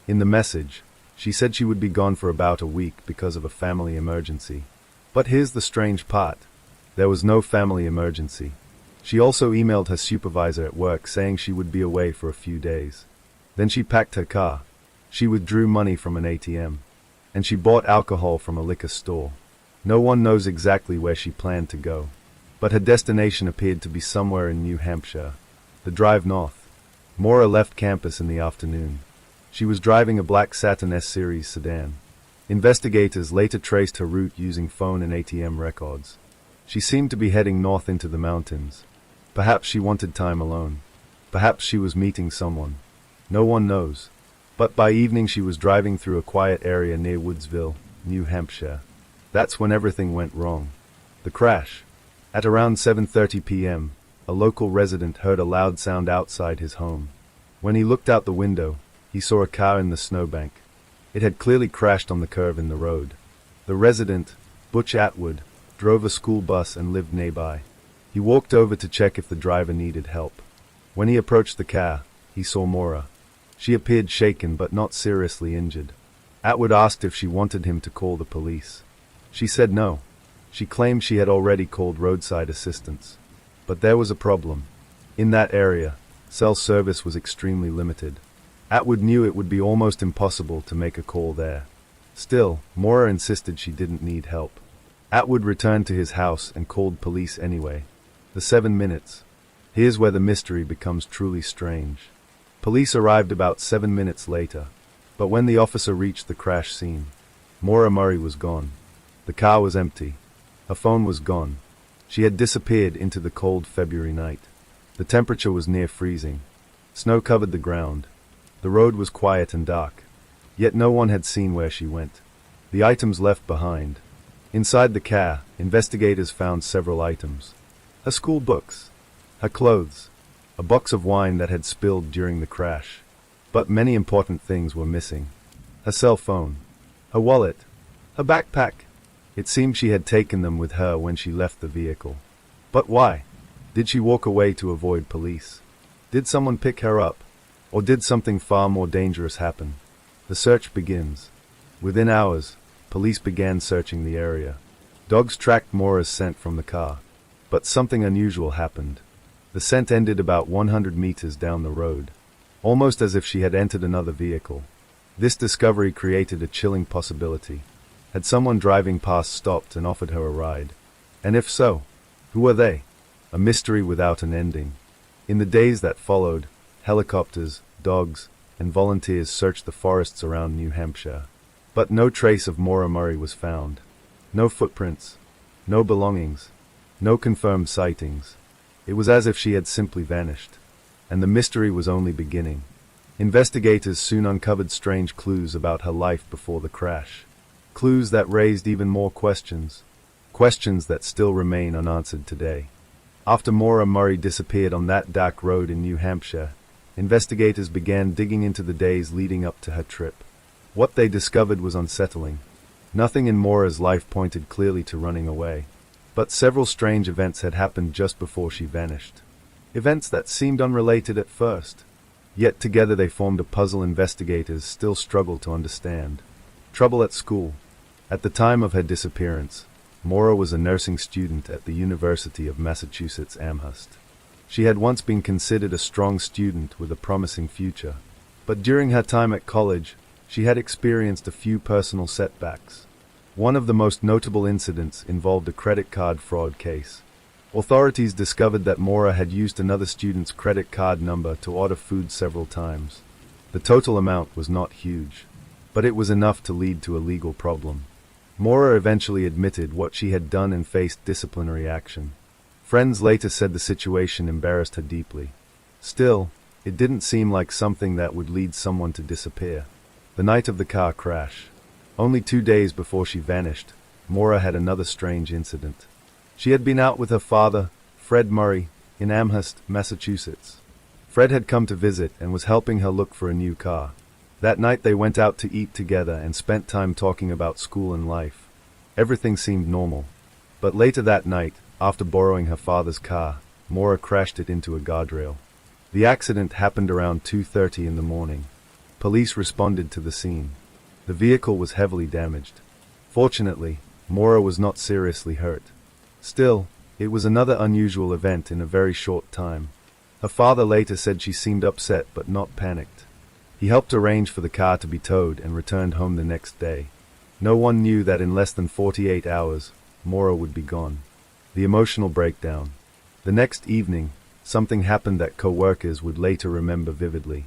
In the message, she said she would be gone for about a week because of a family emergency. But here's the strange part. There was no family emergency. She also emailed her supervisor at work saying she would be away for a few days. Then she packed her car. She withdrew money from an ATM. And she bought alcohol from a liquor store. No one knows exactly where she planned to go. But her destination appeared to be somewhere in New Hampshire. The drive north. Maura left campus in the afternoon. She was driving a black Saturn S-Series sedan. Investigators later traced her route using phone and ATM records. She seemed to be heading north into the mountains. Perhaps she wanted time alone. Perhaps she was meeting someone. No one knows. But by evening she was driving through a quiet area near Woodsville, New Hampshire. That's when everything went wrong. The crash. At around 7:30 p.m., a local resident heard a loud sound outside his home. When he looked out the window, he saw a car in the snowbank. It had clearly crashed on the curve in the road. The resident, Butch Atwood, drove a school bus and lived nearby. He walked over to check if the driver needed help. When he approached the car, he saw Maura. She appeared shaken but not seriously injured. Atwood asked if she wanted him to call the police. She said no. She claimed she had already called roadside assistance. But there was a problem. In that area, cell service was extremely limited. Atwood knew it would be almost impossible to make a call there. Still, Maura insisted she didn't need help. Atwood returned to his house and called police anyway. The 7 minutes. Here's where the mystery becomes truly strange. Police arrived about 7 minutes later. But when the officer reached the crash scene, Mora Murray was gone. The car was empty. Her phone was gone. She had disappeared into the cold February night. The temperature was near freezing. Snow covered the ground. The road was quiet and dark. Yet no one had seen where she went. The items left behind. Inside the car, investigators found several items. Her school books. Her clothes. A box of wine that had spilled during the crash. But many important things were missing. Her cell phone. Her wallet. Her backpack. It seemed she had taken them with her when she left the vehicle. But why? Did she walk away to avoid police? Did someone pick her up? Or did something far more dangerous happen? The search begins. Within hours, police began searching the area. Dogs tracked Maura's scent from the car. But something unusual happened. The scent ended about 100 meters down the road, almost as if she had entered another vehicle. This discovery created a chilling possibility. Had someone driving past stopped and offered her a ride? And if so, who were they? A mystery without an ending. In the days that followed, helicopters, dogs, and volunteers searched the forests around New Hampshire. But no trace of Mora Murray was found. No footprints. No belongings. No confirmed sightings. It was as if she had simply vanished. And the mystery was only beginning. Investigators soon uncovered strange clues about her life before the crash. Clues that raised even more questions. Questions that still remain unanswered today. After Mora Murray disappeared on that dark road in New Hampshire, investigators began digging into the days leading up to her trip. What they discovered was unsettling. Nothing in Maura's life pointed clearly to running away. But several strange events had happened just before she vanished. Events that seemed unrelated at first. Yet together they formed a puzzle investigators still struggle to understand. Trouble at school. At the time of her disappearance, Maura was a nursing student at the University of Massachusetts Amherst. She had once been considered a strong student with a promising future. But during her time at college, she had experienced a few personal setbacks. One of the most notable incidents involved a credit card fraud case. Authorities discovered that Maura had used another student's credit card number to order food several times. The total amount was not huge, but it was enough to lead to a legal problem. Maura eventually admitted what she had done and faced disciplinary action. Friends later said the situation embarrassed her deeply. Still, it didn't seem like something that would lead someone to disappear. The night of the car crash, only 2 days before she vanished, Maura had another strange incident. She had been out with her father, Fred Murray, in Amherst, Massachusetts. Fred had come to visit and was helping her look for a new car. That night they went out to eat together and spent time talking about school and life. Everything seemed normal. But later that night, after borrowing her father's car, Maura crashed it into a guardrail. The accident happened around 2:30 in the morning. Police responded to the scene. The vehicle was heavily damaged. Fortunately, Maura was not seriously hurt. Still, it was another unusual event in a very short time. Her father later said she seemed upset but not panicked. He helped arrange for the car to be towed and returned home the next day. No one knew that in less than 48 hours, Maura would be gone. The emotional breakdown. The next evening, something happened that co-workers would later remember vividly.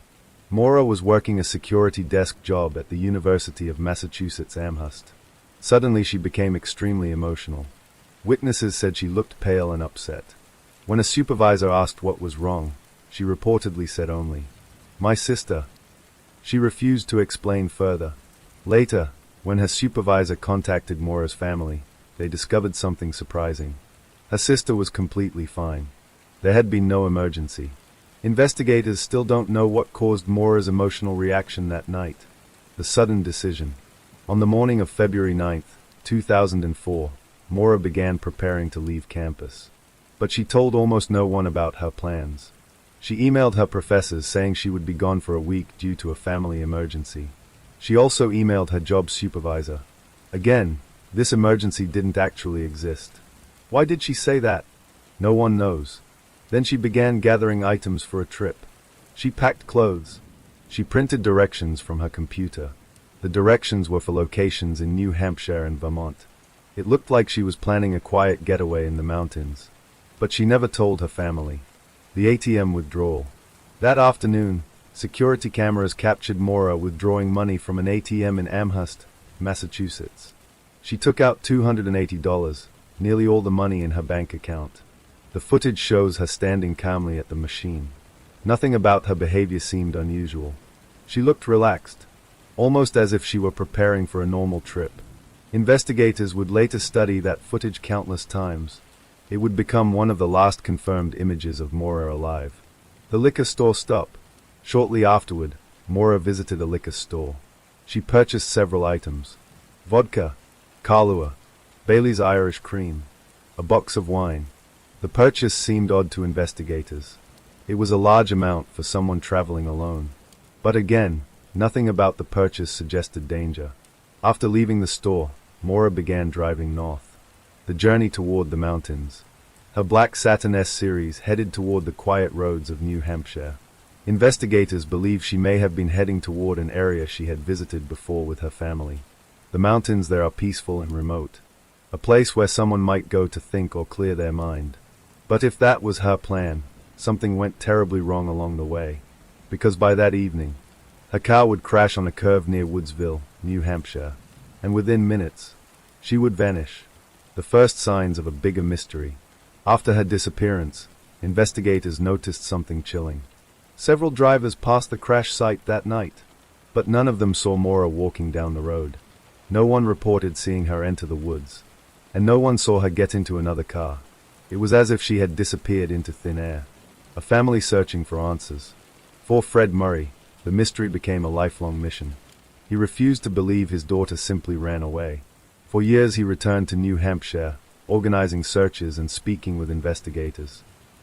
Maura was working a security desk job at the University of Massachusetts Amherst. Suddenly she became extremely emotional. Witnesses said she looked pale and upset. When a supervisor asked what was wrong, she reportedly said only, "My sister." She refused to explain further. Later, when her supervisor contacted Maura's family, they discovered something surprising. Her sister was completely fine. There had been no emergency. Investigators still don't know what caused Maura's emotional reaction that night. The sudden decision. On the morning of February 9, 2004, Maura began preparing to leave campus. But she told almost no one about her plans. She emailed her professors saying she would be gone for a week due to a family emergency. She also emailed her job supervisor. Again, this emergency didn't actually exist. Why did she say that? No one knows. Then she began gathering items for a trip. She packed clothes. She printed directions from her computer. The directions were for locations in New Hampshire and Vermont. It looked like she was planning a quiet getaway in the mountains. But she never told her family. The ATM withdrawal. That afternoon, security cameras captured Maura withdrawing money from an ATM in Amherst, Massachusetts. She took out $280, nearly all the money in her bank account. The footage shows her standing calmly at the machine. Nothing about her behavior seemed unusual. She looked relaxed, almost as if she were preparing for a normal trip. Investigators would later study that footage countless times. It would become one of the last confirmed images of Maura alive. The liquor store stop. Shortly afterward, Maura visited a liquor store. She purchased several items. Vodka, Kahlua, Bailey's Irish Cream, a box of wine. The purchase seemed odd to investigators. It was a large amount for someone traveling alone. But again, nothing about the purchase suggested danger. After leaving the store, Maura began driving north. The journey toward the mountains. Her black Saturn S series headed toward the quiet roads of New Hampshire. Investigators believe she may have been heading toward an area she had visited before with her family. The mountains there are peaceful and remote. A place where someone might go to think or clear their mind. But if that was her plan, something went terribly wrong along the way. Because by that evening, her car would crash on a curve near Woodsville, New Hampshire. And within minutes, she would vanish. The first signs of a bigger mystery. After her disappearance, investigators noticed something chilling. Several drivers passed the crash site that night, but none of them saw Maura walking down the road. No one reported seeing her enter the woods, and no one saw her get into another car. It was as if she had disappeared into thin air. A family searching for answers. For Fred Murray, the mystery became a lifelong mission. He refused to believe his daughter simply ran away. For years he returned to New Hampshire, organizing searches and speaking with investigators.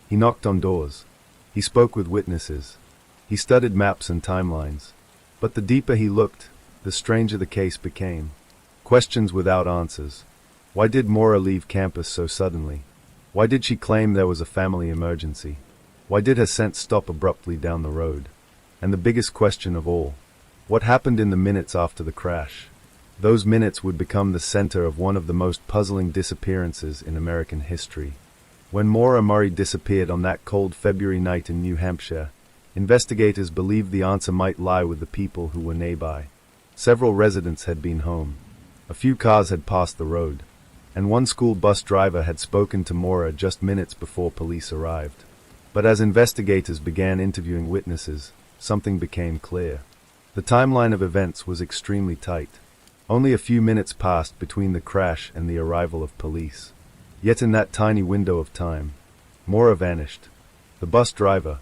He knocked on doors. He spoke with witnesses. He studied maps and timelines. But the deeper he looked, the stranger the case became. Questions without answers. Why did Maura leave campus so suddenly? Why did she claim there was a family emergency? Why did her scent stop abruptly down the road? And the biggest question of all, what happened in the minutes after the crash? Those minutes would become the center of one of the most puzzling disappearances in American history. When Mora Murray disappeared on that cold February night in New Hampshire, investigators believed the answer might lie with the people who were nearby. Several residents had been home. A few cars had passed the road, and one school bus driver had spoken to Maura just minutes before police arrived. But as investigators began interviewing witnesses, something became clear. The timeline of events was extremely tight. Only a few minutes passed between the crash and the arrival of police. Yet in that tiny window of time, Maura vanished. The bus driver,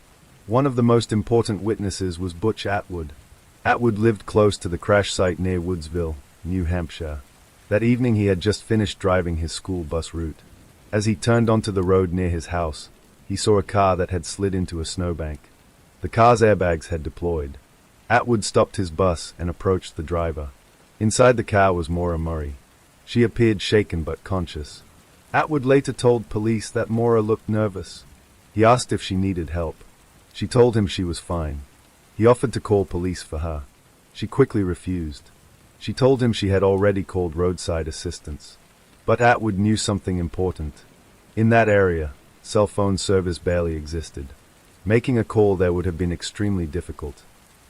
one of the most important witnesses, was Butch Atwood. Atwood lived close to the crash site near Woodsville, New Hampshire. That evening he had just finished driving his school bus route. As he turned onto the road near his house, he saw a car that had slid into a snowbank. The car's airbags had deployed. Atwood stopped his bus and approached the driver. Inside the car was Mora Murray. She appeared shaken but conscious. Atwood later told police that Maura looked nervous. He asked if she needed help. She told him she was fine. He offered to call police for her. She quickly refused. She told him she had already called roadside assistance. But Atwood knew something important. In that area, cell phone service barely existed. Making a call there would have been extremely difficult.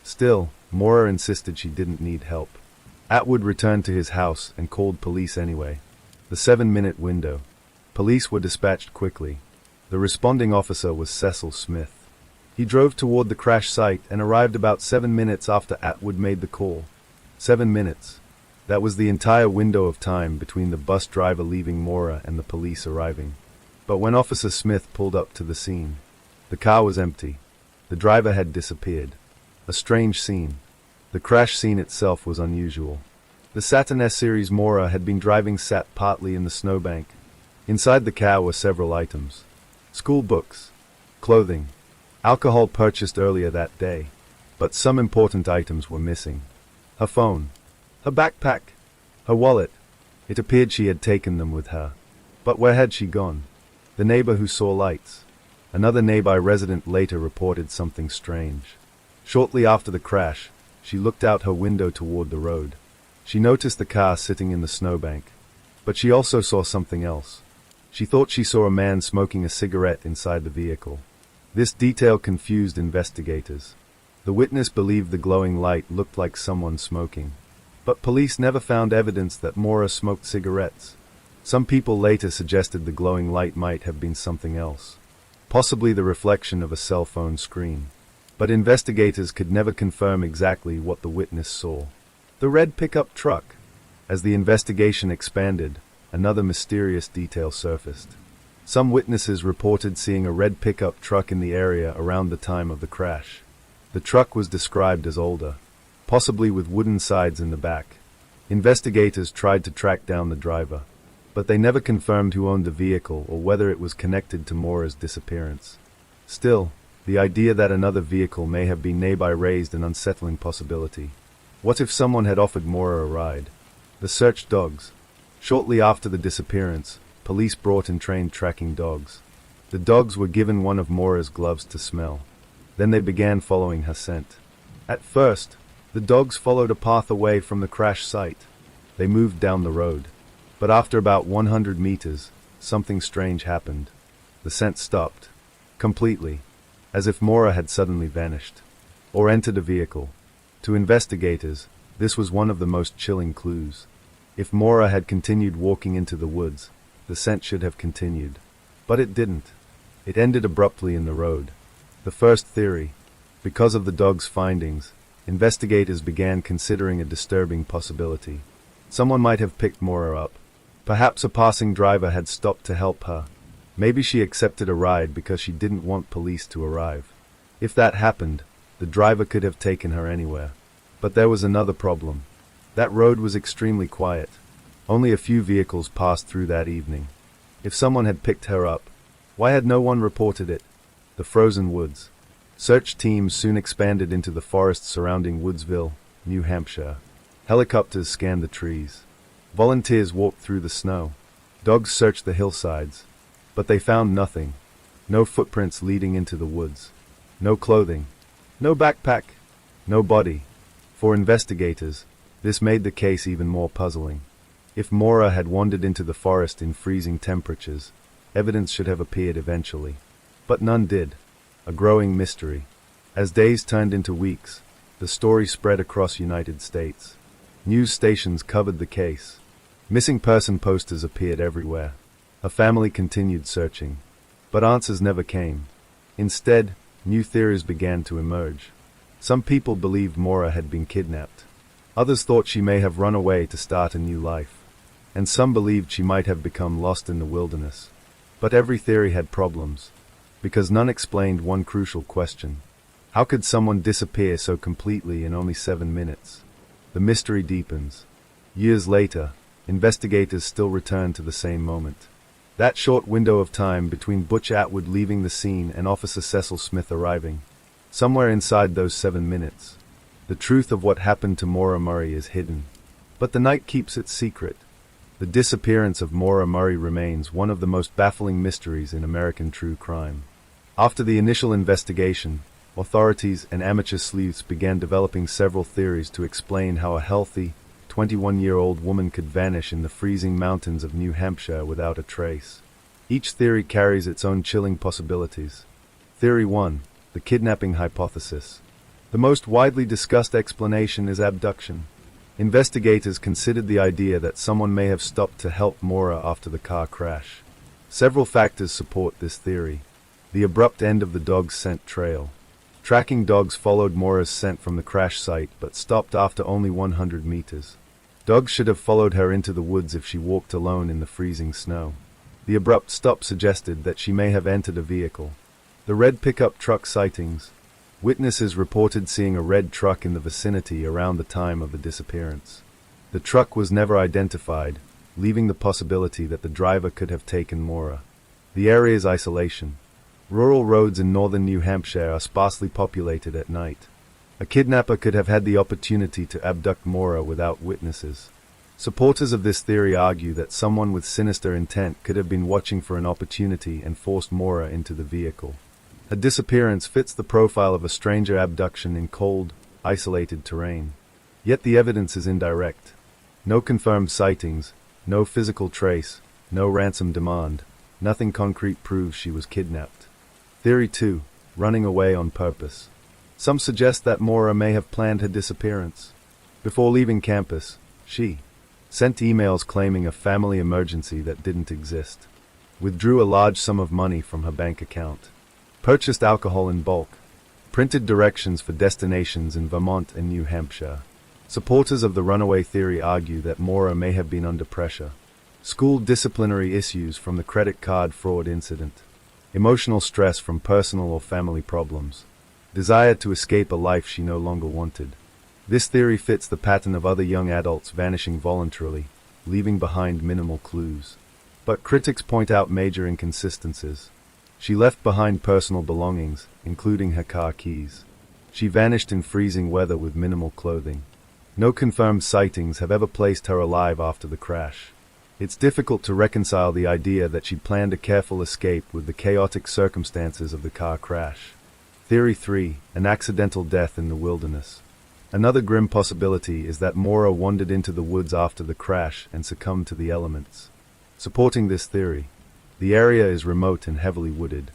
Still, Maura insisted she didn't need help. Atwood returned to his house and called police anyway. The 7-minute window. Police were dispatched quickly. The responding officer was Cecil Smith. He drove toward the crash site and arrived about 7 minutes after Atwood made the call. 7 minutes. That was the entire window of time between the bus driver leaving Maura and the police arriving. But when Officer Smith pulled up to the scene, the car was empty. The driver had disappeared. A strange scene. The crash scene itself was unusual. The Saturn S Series Maura had been driving sat partly in the snowbank. Inside the car were several items. School books, clothing, alcohol purchased earlier that day. But some important items were missing. Her phone, her backpack, her wallet. It appeared she had taken them with her. But where had she gone? The neighbor who saw lights. Another nearby resident later reported something strange. Shortly after the crash, she looked out her window toward the road. She noticed the car sitting in the snowbank. But she also saw something else. She thought she saw a man smoking a cigarette inside the vehicle. This detail confused investigators. The witness believed the glowing light looked like someone smoking. But police never found evidence that Maura smoked cigarettes. Some people later suggested the glowing light might have been something else. Possibly the reflection of a cell phone screen. But investigators could never confirm exactly what the witness saw. The red pickup truck. As the investigation expanded, another mysterious detail surfaced. Some witnesses reported seeing a red pickup truck in the area around the time of the crash. The truck was described as older, possibly with wooden sides in the back. Investigators tried to track down the driver, but they never confirmed who owned the vehicle or whether it was connected to Maura's disappearance. Still, the idea that another vehicle may have been nearby raised an unsettling possibility. What if someone had offered Maura a ride? The search dogs. Shortly after the disappearance, police brought in trained tracking dogs. The dogs were given one of Maura's gloves to smell. Then they began following her scent. At first, the dogs followed a path away from the crash site. They moved down the road. But after about 100 meters, something strange happened. The scent stopped. Completely. As if Maura had suddenly vanished. Or entered a vehicle. To investigators, this was one of the most chilling clues. If Maura had continued walking into the woods, the scent should have continued. But it didn't. It ended abruptly in the road. The first theory. Because of the dog's findings, investigators began considering a disturbing possibility. Someone might have picked Maura up. Perhaps a passing driver had stopped to help her. Maybe she accepted a ride because she didn't want police to arrive. If that happened, the driver could have taken her anywhere. But there was another problem. That road was extremely quiet. Only a few vehicles passed through that evening. If someone had picked her up, why had no one reported it? The frozen woods. Search teams soon expanded into the forest surrounding Woodsville, New Hampshire. Helicopters scanned the trees. Volunteers walked through the snow. Dogs searched the hillsides. But they found nothing. No footprints leading into the woods. No clothing. No backpack. No body. For investigators, this made the case even more puzzling. If Maura had wandered into the forest in freezing temperatures, evidence should have appeared eventually. But none did. A growing mystery. As days turned into weeks, the story spread across United States. News stations covered the case. Missing person posters appeared everywhere. Her family continued searching. But answers never came. Instead, new theories began to emerge. Some people believed Maura had been kidnapped. Others thought she may have run away to start a new life. And some believed she might have become lost in the wilderness. But every theory had problems. Because none explained one crucial question. How could someone disappear so completely in only 7 minutes? The mystery deepens. Years later, investigators still return to the same moment. That short window of time between Butch Atwood leaving the scene and Officer Cecil Smith arriving. Somewhere inside those 7 minutes, the truth of what happened to Mora Murray is hidden. But the night keeps its secret. The disappearance of Mora Murray remains one of the most baffling mysteries in American true crime. After the initial investigation, authorities and amateur sleuths began developing several theories to explain how a healthy, 21-year-old woman could vanish in the freezing mountains of New Hampshire without a trace. Each theory carries its own chilling possibilities. Theory 1. The kidnapping hypothesis. The most widely discussed explanation is abduction. Investigators considered the idea that someone may have stopped to help Maura after the car crash. Several factors support this theory. The abrupt end of the dog's scent trail. Tracking dogs followed Maura's scent from the crash site but stopped after only 100 meters. Dogs should have followed her into the woods if she walked alone in the freezing snow. The abrupt stop suggested that she may have entered a vehicle. The red pickup truck sightings. Witnesses reported seeing a red truck in the vicinity around the time of the disappearance. The truck was never identified, leaving the possibility that the driver could have taken Maura. The area's isolation. Rural roads in northern New Hampshire are sparsely populated at night. A kidnapper could have had the opportunity to abduct Maura without witnesses. Supporters of this theory argue that someone with sinister intent could have been watching for an opportunity and forced Maura into the vehicle. Her disappearance fits the profile of a stranger abduction in cold, isolated terrain. Yet the evidence is indirect. No confirmed sightings, no physical trace, no ransom demand. Nothing concrete proves she was kidnapped. Theory 2. Running away on purpose. Some suggest that Maura may have planned her disappearance. Before leaving campus, she sent emails claiming a family emergency that didn't exist, withdrew a large sum of money from her bank account, purchased alcohol in bulk, printed directions for destinations in Vermont and New Hampshire. Supporters of the runaway theory argue that Maura may have been under pressure. School disciplinary issues from the credit card fraud incident, emotional stress from personal or family problems, desire to escape a life she no longer wanted. This theory fits the pattern of other young adults vanishing voluntarily, leaving behind minimal clues. But critics point out major inconsistencies. She left behind personal belongings, including her car keys. She vanished in freezing weather with minimal clothing. No confirmed sightings have ever placed her alive after the crash. It's difficult to reconcile the idea that she planned a careful escape with the chaotic circumstances of the car crash. Theory 3. An accidental death in the wilderness. Another grim possibility is that Maura wandered into the woods after the crash and succumbed to the elements. Supporting this theory, the area is remote and heavily wooded.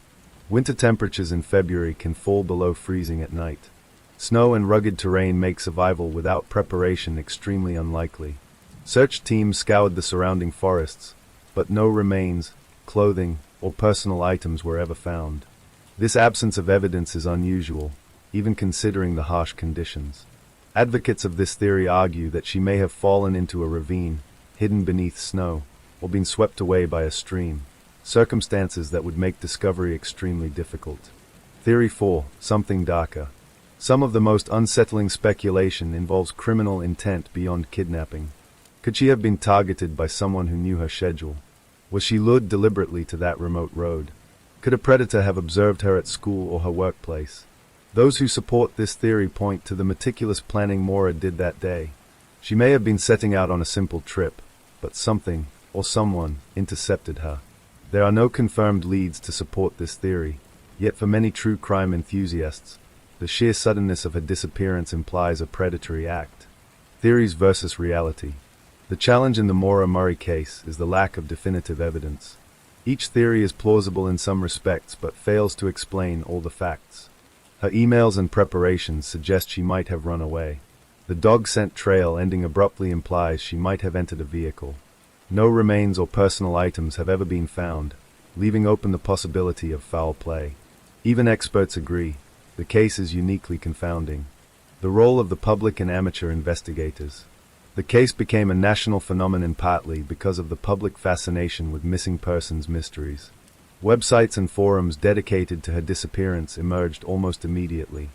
Winter temperatures in February can fall below freezing at night. Snow and rugged terrain make survival without preparation extremely unlikely. Search teams scoured the surrounding forests, but no remains, clothing, or personal items were ever found. This absence of evidence is unusual, even considering the harsh conditions. Advocates of this theory argue that she may have fallen into a ravine, hidden beneath snow, or been swept away by a stream, circumstances that would make discovery extremely difficult. Theory 4. Something darker. Some of the most unsettling speculation involves criminal intent beyond kidnapping. Could she have been targeted by someone who knew her schedule? Was she lured deliberately to that remote road? Could a predator have observed her at school or her workplace? Those who support this theory point to the meticulous planning Maura did that day. She may have been setting out on a simple trip, but something, or someone, intercepted her. There are no confirmed leads to support this theory, yet for many true crime enthusiasts, the sheer suddenness of her disappearance implies a predatory act. Theories versus reality. The challenge in the Mora Murray case is the lack of definitive evidence. Each theory is plausible in some respects but fails to explain all the facts. Her emails and preparations suggest she might have run away. The dog scent trail ending abruptly implies she might have entered a vehicle. No remains or personal items have ever been found, leaving open the possibility of foul play. Even experts agree, the case is uniquely confounding. The role of the public and amateur investigators. The case became a national phenomenon partly because of the public fascination with missing persons mysteries. Websites and forums dedicated to her disappearance emerged almost immediately.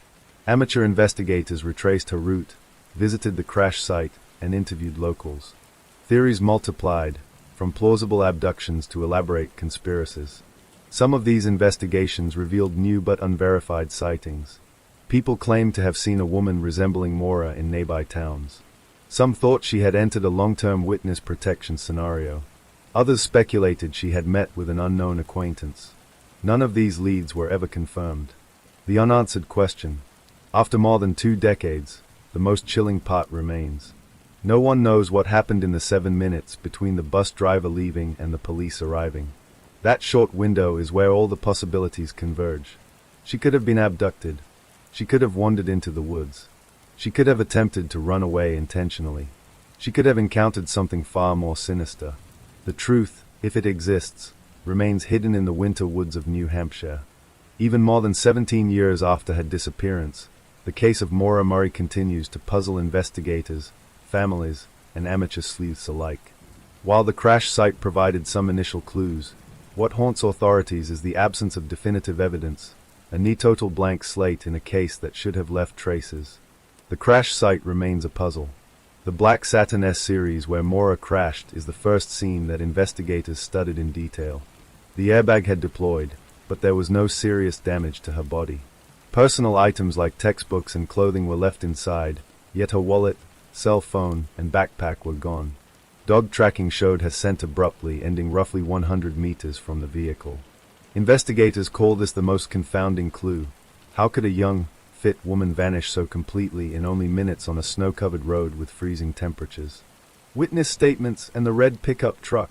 Amateur investigators retraced her route, visited the crash site, and interviewed locals. Theories multiplied, from plausible abductions to elaborate conspiracies. Some of these investigations revealed new but unverified sightings. People claimed to have seen a woman resembling Maura in nearby towns. Some thought she had entered a long-term witness protection scenario. Others speculated she had met with an unknown acquaintance. None of these leads were ever confirmed. The unanswered question. After more than 2 decades, the most chilling part remains. No one knows what happened in the 7 minutes between the bus driver leaving and the police arriving. That short window is where all the possibilities converge. She could have been abducted. She could have wandered into the woods. She could have attempted to run away intentionally. She could have encountered something far more sinister. The truth, if it exists, remains hidden in the winter woods of New Hampshire. Even more than 17 years after her disappearance, the case of Mora Murray continues to puzzle investigators, families, and amateur sleuths alike. While the crash site provided some initial clues, what haunts authorities is the absence of definitive evidence, a near total blank slate in a case that should have left traces. The crash site remains a puzzle. The Black Saturn S series where Maura crashed is the first scene that investigators studied in detail. The airbag had deployed, but there was no serious damage to her body. Personal items like textbooks and clothing were left inside, yet her wallet, cell phone, and backpack were gone. Dog tracking showed her scent abruptly, ending roughly 100 meters from the vehicle. Investigators call this the most confounding clue. How could a young, fit woman vanish so completely in only minutes on a snow-covered road with freezing temperatures? Witness statements and the red pickup truck.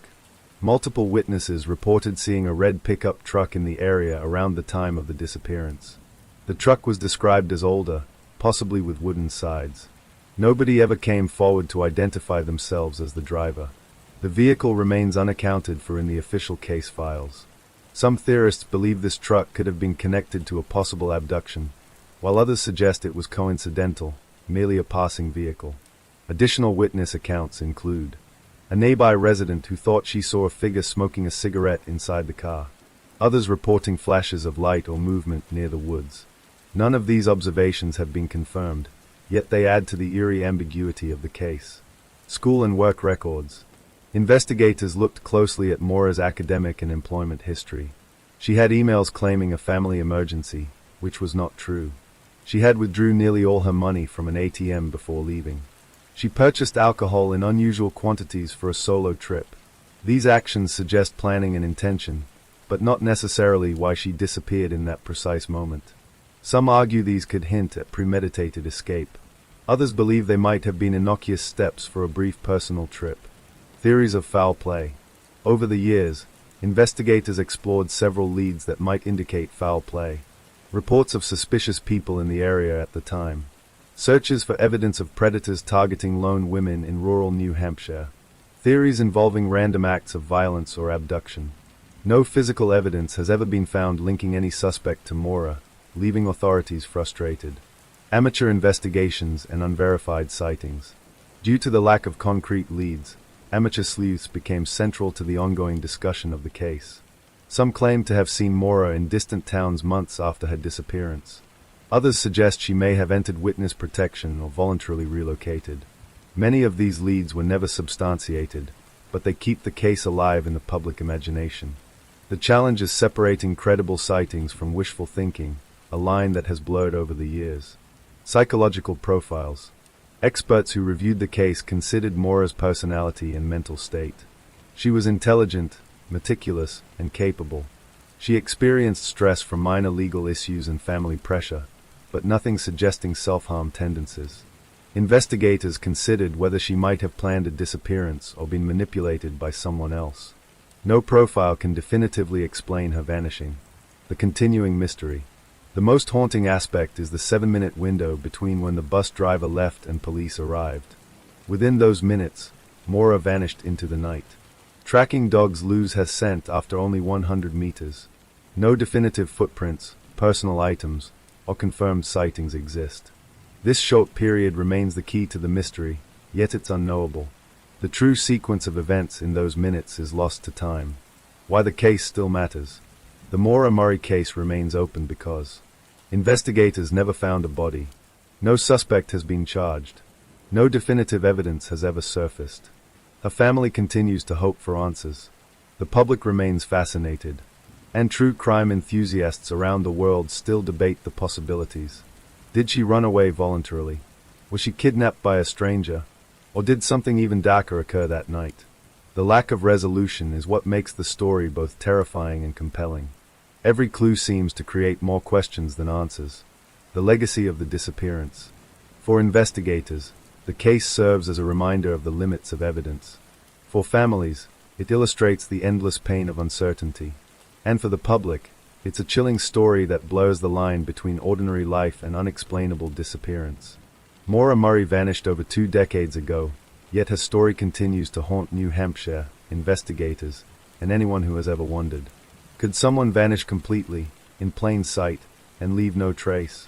Multiple witnesses reported seeing a red pickup truck in the area around the time of the disappearance. The truck was described as older, possibly with wooden sides. Nobody ever came forward to identify themselves as the driver. The vehicle remains unaccounted for in the official case files. Some theorists believe this truck could have been connected to a possible abduction, while others suggest it was coincidental, merely a passing vehicle. Additional witness accounts include a nearby resident who thought she saw a figure smoking a cigarette inside the car, others reporting flashes of light or movement near the woods. None of these observations have been confirmed, yet they add to the eerie ambiguity of the case. School and work records. Investigators looked closely at Maura's academic and employment history. She had emails claiming a family emergency, which was not true. She had withdrew nearly all her money from an ATM before leaving. She purchased alcohol in unusual quantities for a solo trip. These actions suggest planning and intention, but not necessarily why she disappeared in that precise moment. Some argue these could hint at premeditated escape. Others believe they might have been innocuous steps for a brief personal trip. Theories of foul play. Over the years, investigators explored several leads that might indicate foul play. Reports of suspicious people in the area at the time. Searches for evidence of predators targeting lone women in rural New Hampshire. Theories involving random acts of violence or abduction. No physical evidence has ever been found linking any suspect to Maura, leaving authorities frustrated. Amateur investigations and unverified sightings. Due to the lack of concrete leads, amateur sleuths became central to the ongoing discussion of the case. Some claim to have seen Maura in distant towns months after her disappearance. Others suggest she may have entered witness protection or voluntarily relocated. Many of these leads were never substantiated, but they keep the case alive in the public imagination. The challenge is separating credible sightings from wishful thinking, a line that has blurred over the years. Psychological profiles. Experts who reviewed the case considered Maura's personality and mental state. She was intelligent, meticulous, and capable. She experienced stress from minor legal issues and family pressure, but nothing suggesting self-harm tendencies. Investigators considered whether she might have planned a disappearance or been manipulated by someone else. No profile can definitively explain her vanishing. The continuing mystery. The most haunting aspect is the 7-minute window between when the bus driver left and police arrived. Within those minutes, Maura vanished into the night. Tracking dogs lose her scent after only 100 meters. No definitive footprints, personal items, or confirmed sightings exist. This short period remains the key to the mystery, yet it's unknowable. The true sequence of events in those minutes is lost to time. Why the case still matters. The Mora Murray case remains open because investigators never found a body. No suspect has been charged. No definitive evidence has ever surfaced. Her family continues to hope for answers. The public remains fascinated. And true crime enthusiasts around the world still debate the possibilities. Did she run away voluntarily? Was she kidnapped by a stranger? Or did something even darker occur that night? The lack of resolution is what makes the story both terrifying and compelling. Every clue seems to create more questions than answers. The legacy of the disappearance. For investigators, the case serves as a reminder of the limits of evidence. For families, it illustrates the endless pain of uncertainty. And for the public, it's a chilling story that blurs the line between ordinary life and unexplainable disappearance. Mora Murray vanished over 2 decades ago, yet her story continues to haunt New Hampshire, investigators, and anyone who has ever wondered. Could someone vanish completely, in plain sight, and leave no trace?